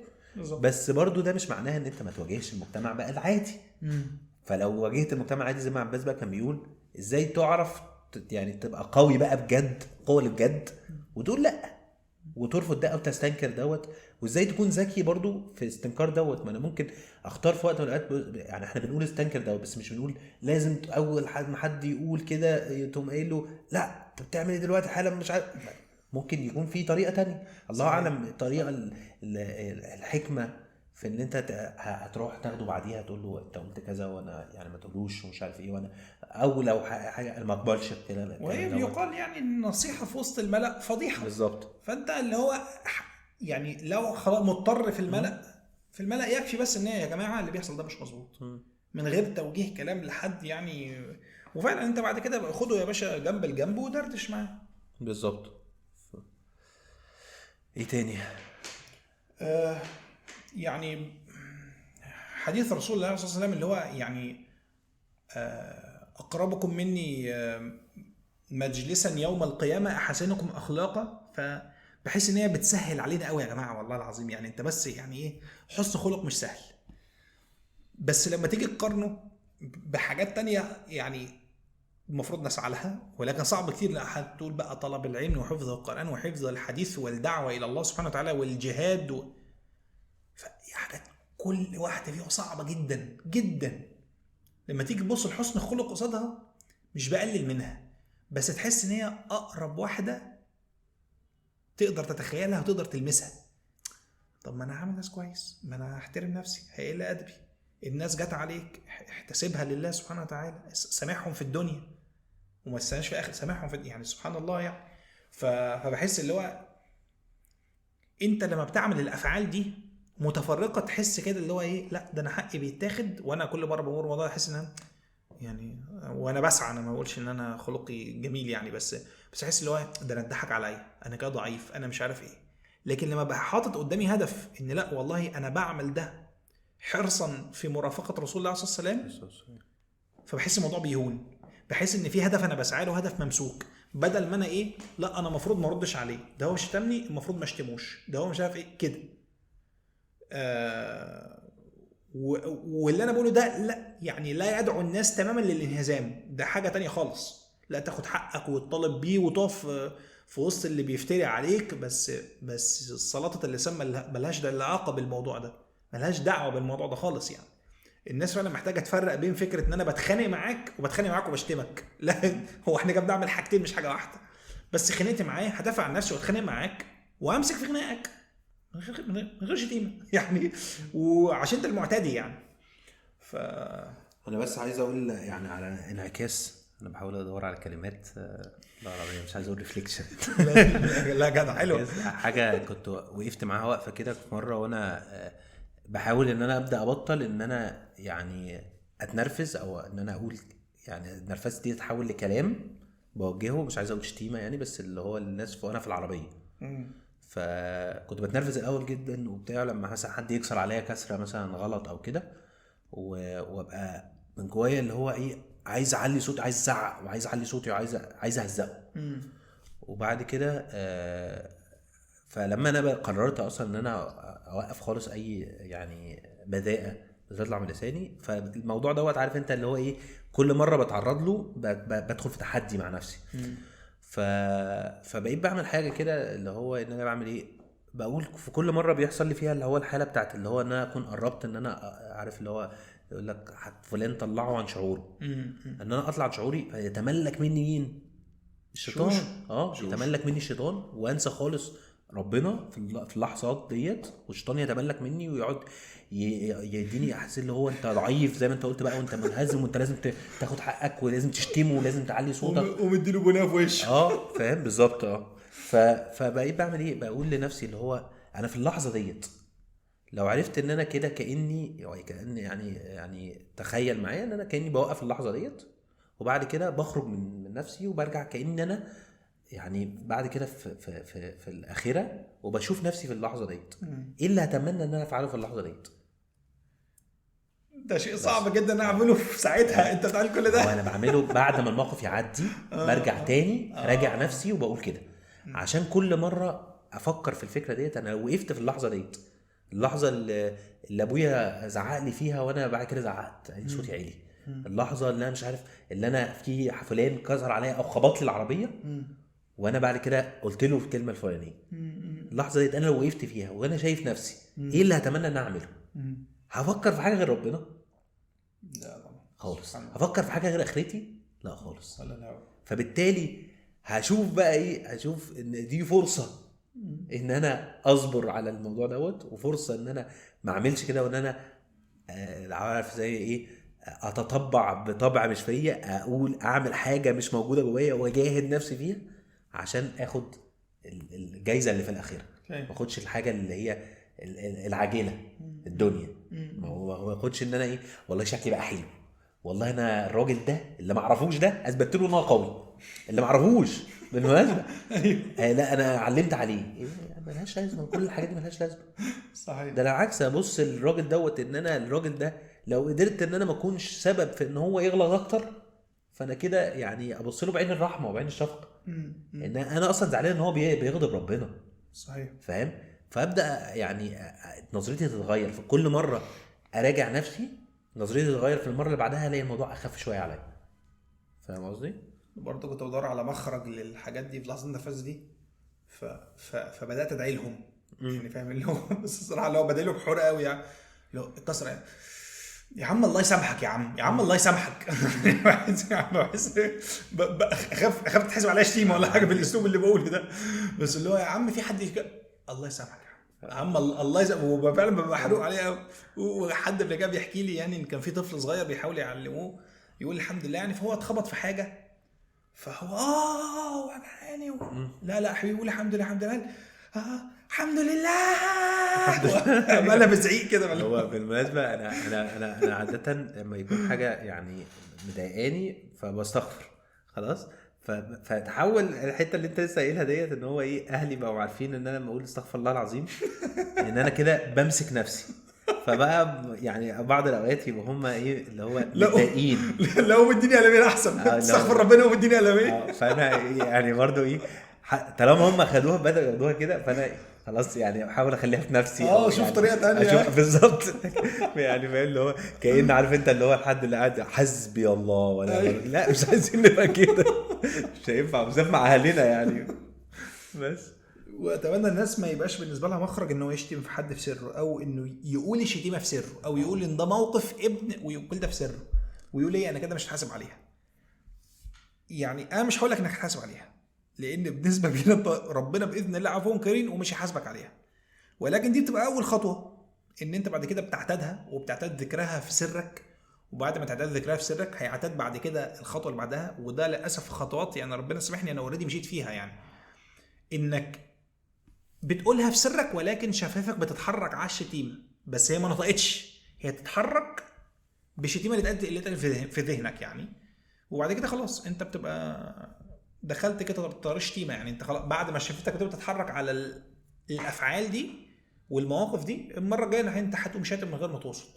بس برضو ده مش معناها ان انت ما تواجهش المجتمع بقى العادي. فلو واجهت المجتمع عادي زي ما عباس بقى كان بيقول ازاي تعرف يعني تبقى قوي بقى بجد قوي بجد وتقول لا وترفض ده او تستنكر دوت وازاي تكون ذكي برضو في استنكار دوت. ما انا ممكن اختار في وقت من الاوقات يعني احنا بنقول استنكر دوت بس مش بنقول لازم اول ما حد يقول كده تقوم قايل له لا انت بتعمل ايه دلوقتي حالا مش عارف. ممكن يكون في طريقه تانية الله اعلم الطريقه الحكمه في ان انت هتروح تاخده بعديها تقول له انت قلت كذا وانا يعني ما تقولوش ومش عارف ايه وانا او لو حاجه ما اقبلش كده. وهي بيقال يعني النصيحه في وسط الملأ فضيحه بالظبط. فانت اللي هو يعني لو خلاص مضطر في الملأ يكفي بس ان يا جماعه اللي بيحصل ده مش مظبوط من غير توجيه كلام لحد يعني. وفعلا انت بعد كده خده يا باشا جنب الجنب ودردش معاه. بالظبط. ايه تاني؟ يعني حديث رسول الله صلى الله عليه وسلم اللي هو يعني أقربكم مني مجلسا يوم القيامة أحسنكم أخلاقا. فبحس إن هي بتسهل علينا قوي يا جماعة والله العظيم. يعني أنت بس يعني إيه حسن خلق مش سهل بس لما تيجي تقارنه بحاجات تانية يعني المفروض نسعى لها ولكن صعب كتير لأحد تقول بقى طلب العلم وحفظ القرآن وحفظ الحديث والدعوة إلى الله سبحانه وتعالى والجهاد فحاجات كل واحدة فيها صعبة جدا جدا. لما تيجي تبص لحسن الخلق قصادها مش بقلل منها بس تحس ان هي اقرب واحدة تقدر تتخيلها وتقدر تلمسها. طب ما انا هعمل ناس كويس ما انا هحترم نفسي هيقل ادبي الناس جت عليك احتسبها لله سبحانه وتعالى سامحهم في الدنيا وما تستناش في اخر سامحهم في يعني سبحان الله يعني. فبحس اللي هو انت لما بتعمل الافعال دي متفرقه تحس كده اللي هو ايه لا ده انا حقي بيتاخد. وانا كل مره بمر الموضوع احس ان انا يعني وانا بسعى انا ما بقولش ان انا خلقي جميل يعني بس احس اللي هو ده انا اتضحك عليا انا كده ضعيف انا مش عارف ايه. لكن لما بقى حاطط قدامي هدف ان لا والله انا بعمل ده حرصا في مرافقه رسول الله صلى الله عليه وسلم فبحس الموضوع بيهون. بحس ان في هدف انا بسعى له هدف ممسوك بدل ما انا ايه لا انا المفروض ما اردش عليه ده هو شتمني المفروض ما اشتموش ده هو مش عارف ايه كده. واللي انا بقوله ده لا يعني لا يدعو الناس تماما للانهزام ده حاجه تانية خالص. لا تاخد حقك وتطالب بيه وتقف في وسط اللي بيفتري عليك بس السلطه اللسان ملهاش ده العلاقه بالموضوع ده ملهاش دعوه بالموضوع ده خالص. يعني الناس فعلا محتاجه تفرق بين فكره ان انا بتخانق معاك وبشتمك. لا هو احنا جاي بنعمل حاجتين مش حاجه واحده. بس خنقت معايا هدافع عن نفسي واتخانق معاك وامسك في خناقك من غير شتيمه يعني وعشان انت المعتدي يعني. انا بس عايز اقول يعني على انعكاس انا بحاول ادور على كلمات بالعربيه مش عايز اقول ريفليكشن لا جدع حلو. حاجه كنت وقفت معاها وقفه كده في مره وانا بحاول ان انا ابدا ابطل ان انا يعني اتنرفز او ان انا اقول يعني النرفز دي تتحول لكلام بوجهه مش عايز اقول شتيمه يعني بس اللي هو الناس وانا في العربيه. فكنت بتنرفز الاول جدا وبتاع لما مثلا حد يكسر عليا كسره مثلا غلط او كده وابقى من جوايا اللي هو ايه عايز اعلي صوتي عايز ازعق وعايز اعلي صوتي وعايز اهزقه. وبعد كده فلما انا قررت اصلا ان انا اوقف خالص اي يعني بذاءه بتطلع من لساني. فالموضوع دوت عارف انت اللي هو ايه، كل مره بتعرض له بدخل في تحدي مع نفسي. فبقيت بعمل حاجه كده اللي هو ان انا بعمل ايه، بقول في كل مره بيحصل لي فيها اللي هو الحاله بتاعت اللي هو ان انا اكون قربت ان انا عارف اللي هو يقول لك فلان طلعه عن شعوره، ان انا اطلع عن شعوري فيتملك مني مين؟ الشيطان. يتملك مني الشيطان وانسى خالص ربنا في اللحظات ديت، والشيطان يتملك مني ويقعد يديني احساس اللي هو انت ضعيف زي ما انت قلت بقى، وانت منهزم، وانت لازم تاخد حقك، ولازم تشتمه، ولازم تعلي صوتك ومديله بناه في وشه. فاهم بالظبط. فبقيت بعمل ايه، بقول لنفسي اللي هو انا في اللحظه ديت لو عرفت ان انا كده كاني يعني تخيل معايا ان انا كاني بوقف اللحظه ديت، وبعد كده بخرج من نفسي وبرجع كاني انا يعني بعد كده في الاخره، وبشوف نفسي في اللحظه ديت ايه اللي هتمنى ان انا افعله في اللحظه ديت. ده شيء صعب جدا ان اعمله في ساعتها. انت بتعمل كل ده؟ وانا بعمله بعد ما الموقف يعدي برجع تاني راجع نفسي وبقول كده، عشان كل مره افكر في الفكره ديت. انا لو وقفت في اللحظه ديت، اللحظه اللي ابويا زعق لي فيها وانا بعد كده زعقت صوتي عالي، اللحظه اللي انا مش عارف اللي انا في فلان كسر عليا او خبط لي العربيه وانا بعد كده قلت له الكلمه الفلانيه، اللحظه ديت انا لو وقفت فيها وانا شايف نفسي ايه اللي هتمنى ان اعمله؟ هفكر في حاجه غير ربنا؟ لا طبعا خالص. هفكر في حاجه غير اخرتي؟ لا خالص. لا. فبالتالي هشوف بقى ايه، هشوف ان دي فرصه ان انا اصبر على الموضوع دوت، وفرصه ان انا ما اعملش كده، وان انا عارف زي ايه، اتطبع بطبع مش فيا، اقول اعمل حاجه مش موجوده جوايا واجاهد نفسي فيها عشان اخد الجايزه اللي في الاخره، ما اخدش الحاجه اللي هي العاجله الدنيا. ما اخدش ان انا ايه والله شكلي بقى حلو، والله انا الراجل ده اللي ما اعرفوش ده اثبت له ان هو قوي، اللي ما اعرفوش بالمناسبه لا انا علمت عليه إيه؟ ملهاش لازمه، كل الحاجات دي ملهاش لازمه. صحيح. ده العكس، ابص الراجل دوت ان انا الراجل ده لو قدرت ان انا ما اكونش سبب في ان هو يغلط اكتر، فانا كده يعني ابص له بعين الرحمه وبعين الشفقه، ان انا اصلا زعلان ان هو بيغضب ربنا. صحيح. فاهم؟ فابدا يعني نظرتي تتغير في كل مره، اراجع نفسي نظرتي تتغير في المره اللي بعدها الاقي الموضوع اخف شويه عليا. فاهم قصدي؟ برضه كنت بدور على مخرج للحاجات دي في لحظه النفس دي، فبدات ادعي لهم يعني، فاهم اللي هو بس الصراحه اللي هو بدعي له بحرقه قوي يعني، لو اتكسر يعني يا عم الله يسامحك، يا عم الله يسامحك. اخاف تحسب عليا شتيمه ولا حاجه بالاسلوب اللي بقوله ده، بس اللي هو يا عم في حد الله يسامحك يا عم الله يسامحك. وفعلا ببقى محروق عليه. وحد اللي جاب يحكي لي يعني ان كان في طفل صغير بيحاول يعلموه يقول الحمد لله يعني، فهو اتخبط في حاجه فهو وجعاني لا حبيبي قول الحمد لله الحمد لله انا بزعيق كده. هو بالمناسبه انا عاده لما يكون حاجه يعني مضايقاني فبستغفر خلاص، فتحول الحته اللي انت لسه قايلها ديت ان هو ايه، اهلي بقوا عارفين ان انا لما اقول استغفر الله العظيم ان انا كده بمسك نفسي، فبقى يعني بعض الاوقات يبقوا هم ايه اللي هو متضايقين لو مديني قلمين احسن استغفر ربنا ومديني قلمين. فانا يعني برضو ايه طالما هم خدوها بدأوا ياخدوها كده، فانا خلاص يعني احاول اخليها في نفسي اشوف يعني طريقه ثانيه بالظبط. يعني فاهم اللي هو كأن عارف انت اللي هو الحد اللي قاعد حسبي الله ولا لا مش عايزين نبقى كده، مش هينفع بالذات مع اهلنا يعني. بس واتمنى الناس ما يبقاش بالنسبه لها مخرج انه يشتم في حد في سره، او انه يقول الشتيمه في سره، او يقول ان ده موقف ابن ويقول ده في سره ويقول ايه انا كده مش هتحاسب عليها. يعني انا مش هقول لك انك هتحاسب عليها لان بنسبه كبيره ربنا باذن الله عفو كريم ومش هيحاسبك عليها، ولكن دي بتبقى اول خطوه ان انت بعد كده بتعتادها وبتعتاد ذكرها في سرك، وبعد ما تعتاد ذكرها في سرك هيعتاد بعد كده الخطوه اللي بعدها، وده للاسف خطوات يعني ربنا سامحني انا اوريدي مشيت فيها، يعني انك بتقولها في سرك ولكن شفافك بتتحرك على الشتيمه، بس هي ما نطقتش، هي تتحرك بالشتيمه اللي اتقالت في ذهنك يعني، وبعد كده خلاص انت بتبقى دخلت كده طريق شتيمه يعني، انت خلاص بعد ما شفتك بتبقى تتحرك على الافعال دي والمواقف دي، المره الجايه انت هتقوم شاتم من غير ما تقصد،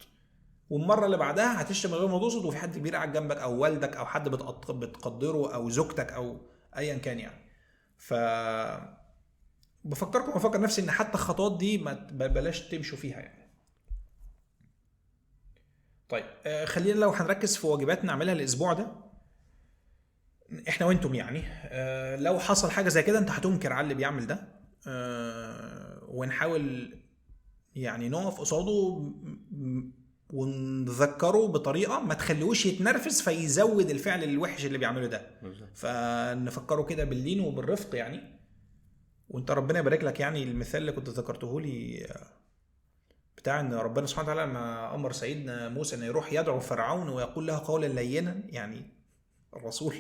والمره اللي بعدها هتشتم من غير ما تقصد، وفي حد كبير قاعد جنبك او والدك او حد بتقدره او زوجتك او ايا كان يعني. ف بفكركم افكر نفسي ان حتى الخطوات دي ما بلاش تمشوا فيها يعني. طيب خلينا لو هنركز في واجبات نعملها الاسبوع ده احنا وانتم يعني. لو حصل حاجه زي كده انت هتنكر على اللي بيعمل ده، ونحاول يعني نقف قصاده ونذكره بطريقه ما تخليهوش يتنرفز فيزود الفعل الوحش اللي بيعمله ده. فنفكره كده باللين وبالرفق يعني. وانت ربنا يبارك لك، يعني المثال اللي كنت ذكرته لي بتاع ان ربنا سبحانه وتعالى لما امر سيدنا موسى ان يروح يدعو فرعون ويقول له قولا لينا، يعني الرسول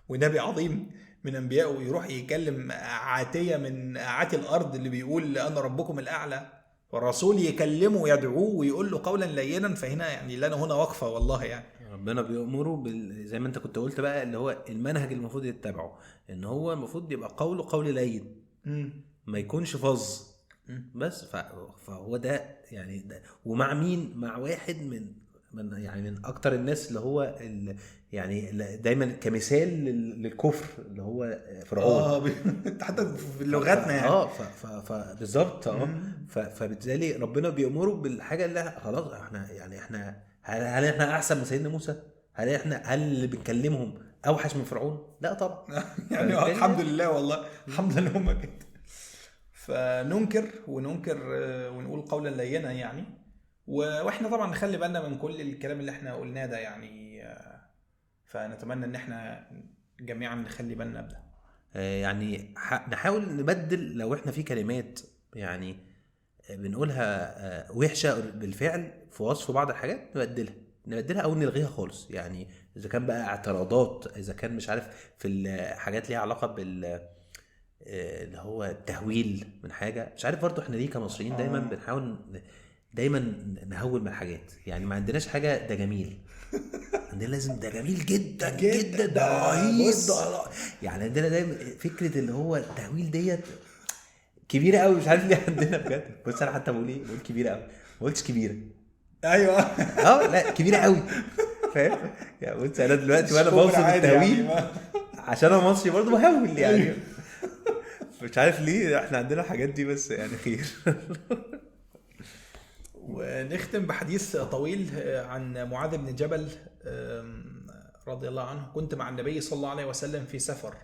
ونبي عظيم من انبيائه يروح يكلم عاتيه من اعاتي الارض اللي بيقول انا ربكم الاعلى، والرسول يكلمه ويدعوه ويقول له قولا لينا. فهنا يعني لنا هنا وقفه والله يعني. ربنا بيأمره زي ما انت كنت قلت بقى، اللي هو المنهج المفروض يتبعه ان هو المفروض يبقى قوله قول لين، ما يكونش فظ بس. فهو ده يعني ده. ومع مين؟ مع واحد من يعني من اكتر الناس اللي هو يعني دايما كمثال للكفر اللي هو فرعون. حتى في لغتنا يعني. بالظبط. فبالتالي ربنا بيأمره بالحاجه اللي خلاص احنا هل احنا احسن من سيدنا موسى؟ هل اللي بنكلمهم اوحش من فرعون؟ لا طبعا. يعني الحمد لله والله، الحمد لله هم كده. فننكر ونقول قولا لينا يعني. واحنا طبعا نخلي بالنا من كل الكلام اللي احنا قلناه ده يعني. فنتمنى ان احنا جميعا نخلي بالنا بده. يعني نحاول نبدل لو احنا في كلمات يعني بنقولها وحشة بالفعل في وصف بعض الحاجات، نبدلها او نلغيها خالص. يعني اذا كان بقى اعتراضات، اذا كان مش عارف في الحاجات ليها علاقة بال اللي هو التهويل من حاجة، مش عارف برضو احنا ليه كمصريين دايما بنحاول دايما نهول من الحاجات. يعني ما عندناش حاجة ده جميل، عندنا لازم ده جميل جدا جدا، ده رهيب يعني. عندنا دايما فكرة اللي هو التهويل ديت كبيرة قوي، مش عارف ليه عندنا بجد. بص انا حتى بقول كبيرة قوي، ما قلتش كبيرة. ايوه لا كبيرة قوي، فاهم يعني. بص انا دلوقتي وانا بوصف التهويل يعني عشان انا مصري برضو بهول يعني. مش عارف ليه احنا عندنا الحاجات دي، بس يعني خير. ونختم بحديث طويل عن معاذ بن جبل رضي الله عنه. كنت مع النبي صلى الله عليه وسلم في سفر،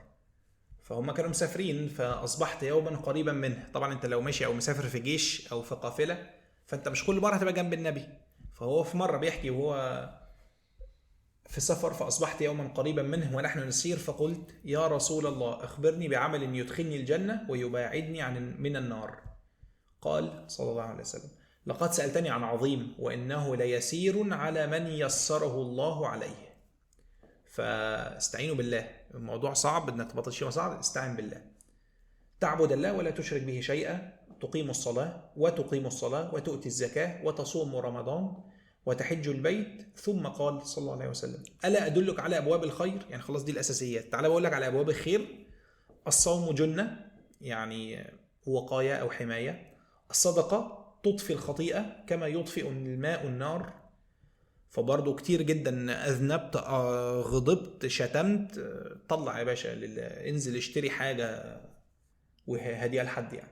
فهم كانوا مسافرين، فأصبحت يوما قريبا منه. طبعا انت لو ماشي او مسافر في جيش او في قافلة فانت مش كل مرة هتبقى جنب النبي. فهو في مرة بيحكي وهو في سفر: فأصبحت يوما قريبا منه ونحن نسير، فقلت يا رسول الله أخبرني بعمل يدخلني الجنة ويباعدني من النار. قال صلى الله عليه وسلم: لقد سألتني عن عظيم وإنه ليسير على من يسره الله عليه. فاستعينوا بالله. الموضوع صعب انك تبطل شيء صعب، استعين بالله. تعبد الله ولا تشرك به شيئا، تقيم الصلاة وتؤتي الزكاة وتصوم رمضان وتحج البيت. ثم قال صلى الله عليه وسلم: ألا أدلك على أبواب الخير؟ يعني خلاص دي الأساسيات، تعال بقول لك على أبواب الخير. الصوم جنة، يعني وقاية أو حماية. الصدقة تطفي الخطيئة كما يطفئ الماء النار. فبرضو كتير جدا أذنبت، غضبت، شتمت، طلع يا باشا انزل اشتري حاجة وهديها لحد يعني.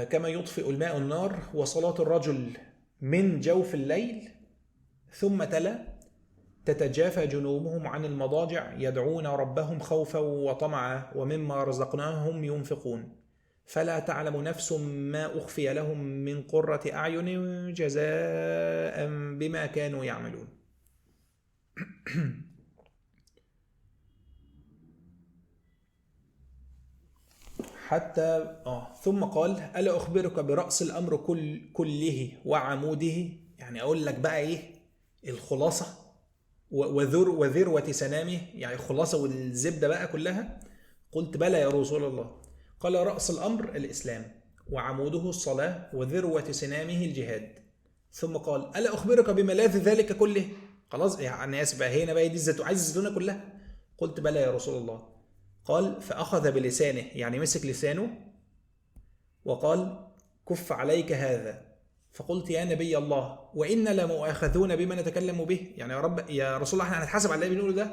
كما يطفئ الماء النار. وصلاة الرجل من جوف الليل. ثم تلا: تتجافى جنوبهم عن المضاجع يدعون ربهم خوفا وطمعا ومما رزقناهم ينفقون فلا تعلم نفس ما أخفي لهم من قرة أعين جزاء بما كانوا يعملون. حتى ثم قال: ألا أخبرك برأس الأمر كله وعموده؟ يعني أقول لك بقى إيه الخلاصة وذروة سنامه، يعني الخلاصة والزبدة بقى كلها. قلت: بلى يا رسول الله. قال: رأس الأمر الإسلام، وعموده الصلاة، وذروة سنامه الجهاد. ثم قال: ألا أخبرك بملاذ ذلك كله؟ خلاص يعني أسبق هنا بقى دي عايز الزتونة كلها. قلت: بلى يا رسول الله. قال: فأخذ بلسانه، يعني مسك لسانه وقال: كف عليك هذا. فقلت: يا نبي الله، وإن لمؤاخذون بما نتكلم به، يعني يا رب يا رسول الله احنا هنتحاسب على اللي بنقوله ده.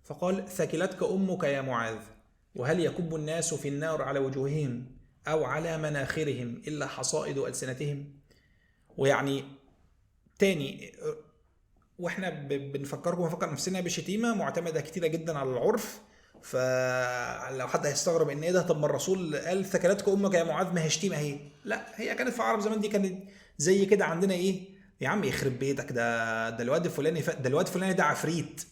فقال: ثكلتك أمك يا معاذ، وهل يكب الناس في النار على وجوههم أو على مناخرهم إلا حصائد ألسنتهم؟ ويعني تاني، واحنا بنفكركم ونفكر نفسنا بشتيمه معتمده كتيره جدا على العرف. فلو حد هيستغرب ان ايه ده، طب ما الرسول قال ثكلتك امك يا معاذ، ما هي شتيمه اهي. لا، هي كانت في العرب زمان دي كانت زي كده عندنا ايه، يا عم يخرب بيتك، ده الواد الفلاني ده الواد الفلاني ده عفريت.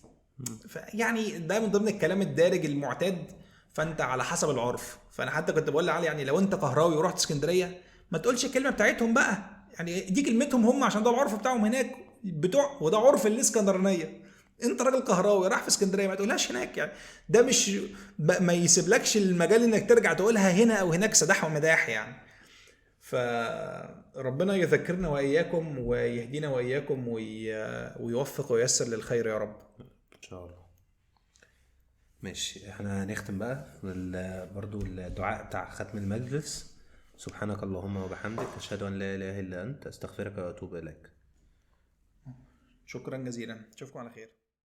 يعني ده من ضمن الكلام الدارج المعتاد. فانت على حسب العرف. فانا حتى كنت بقول لعلي يعني لو انت قهراوي ورحت اسكندريه ما تقولش الكلمه بتاعتهم بقى، يعني دي كلمتهم هم عشان ده العرف بتاعهم هناك بتوع، وده عرف الاسكندرانيه. انت راجل قهراوي راح في اسكندريه ما تقولهاش هناك يعني. ده مش ما يسيبلكش المجال انك ترجع تقولها هنا او هناك سداح ومداح يعني. فربنا يذكرنا واياكم ويهدينا واياكم ويوفق وييسر للخير يا رب. ان شاء الله. ماشي، احنا هنختم بقى برضو الدعاء بتاع ختم المجلس. سبحانك اللهم وبحمدك، اشهد ان لا اله الا انت، استغفرك واتوب اليك. شكرا جزيلا، اشوفكم على خير.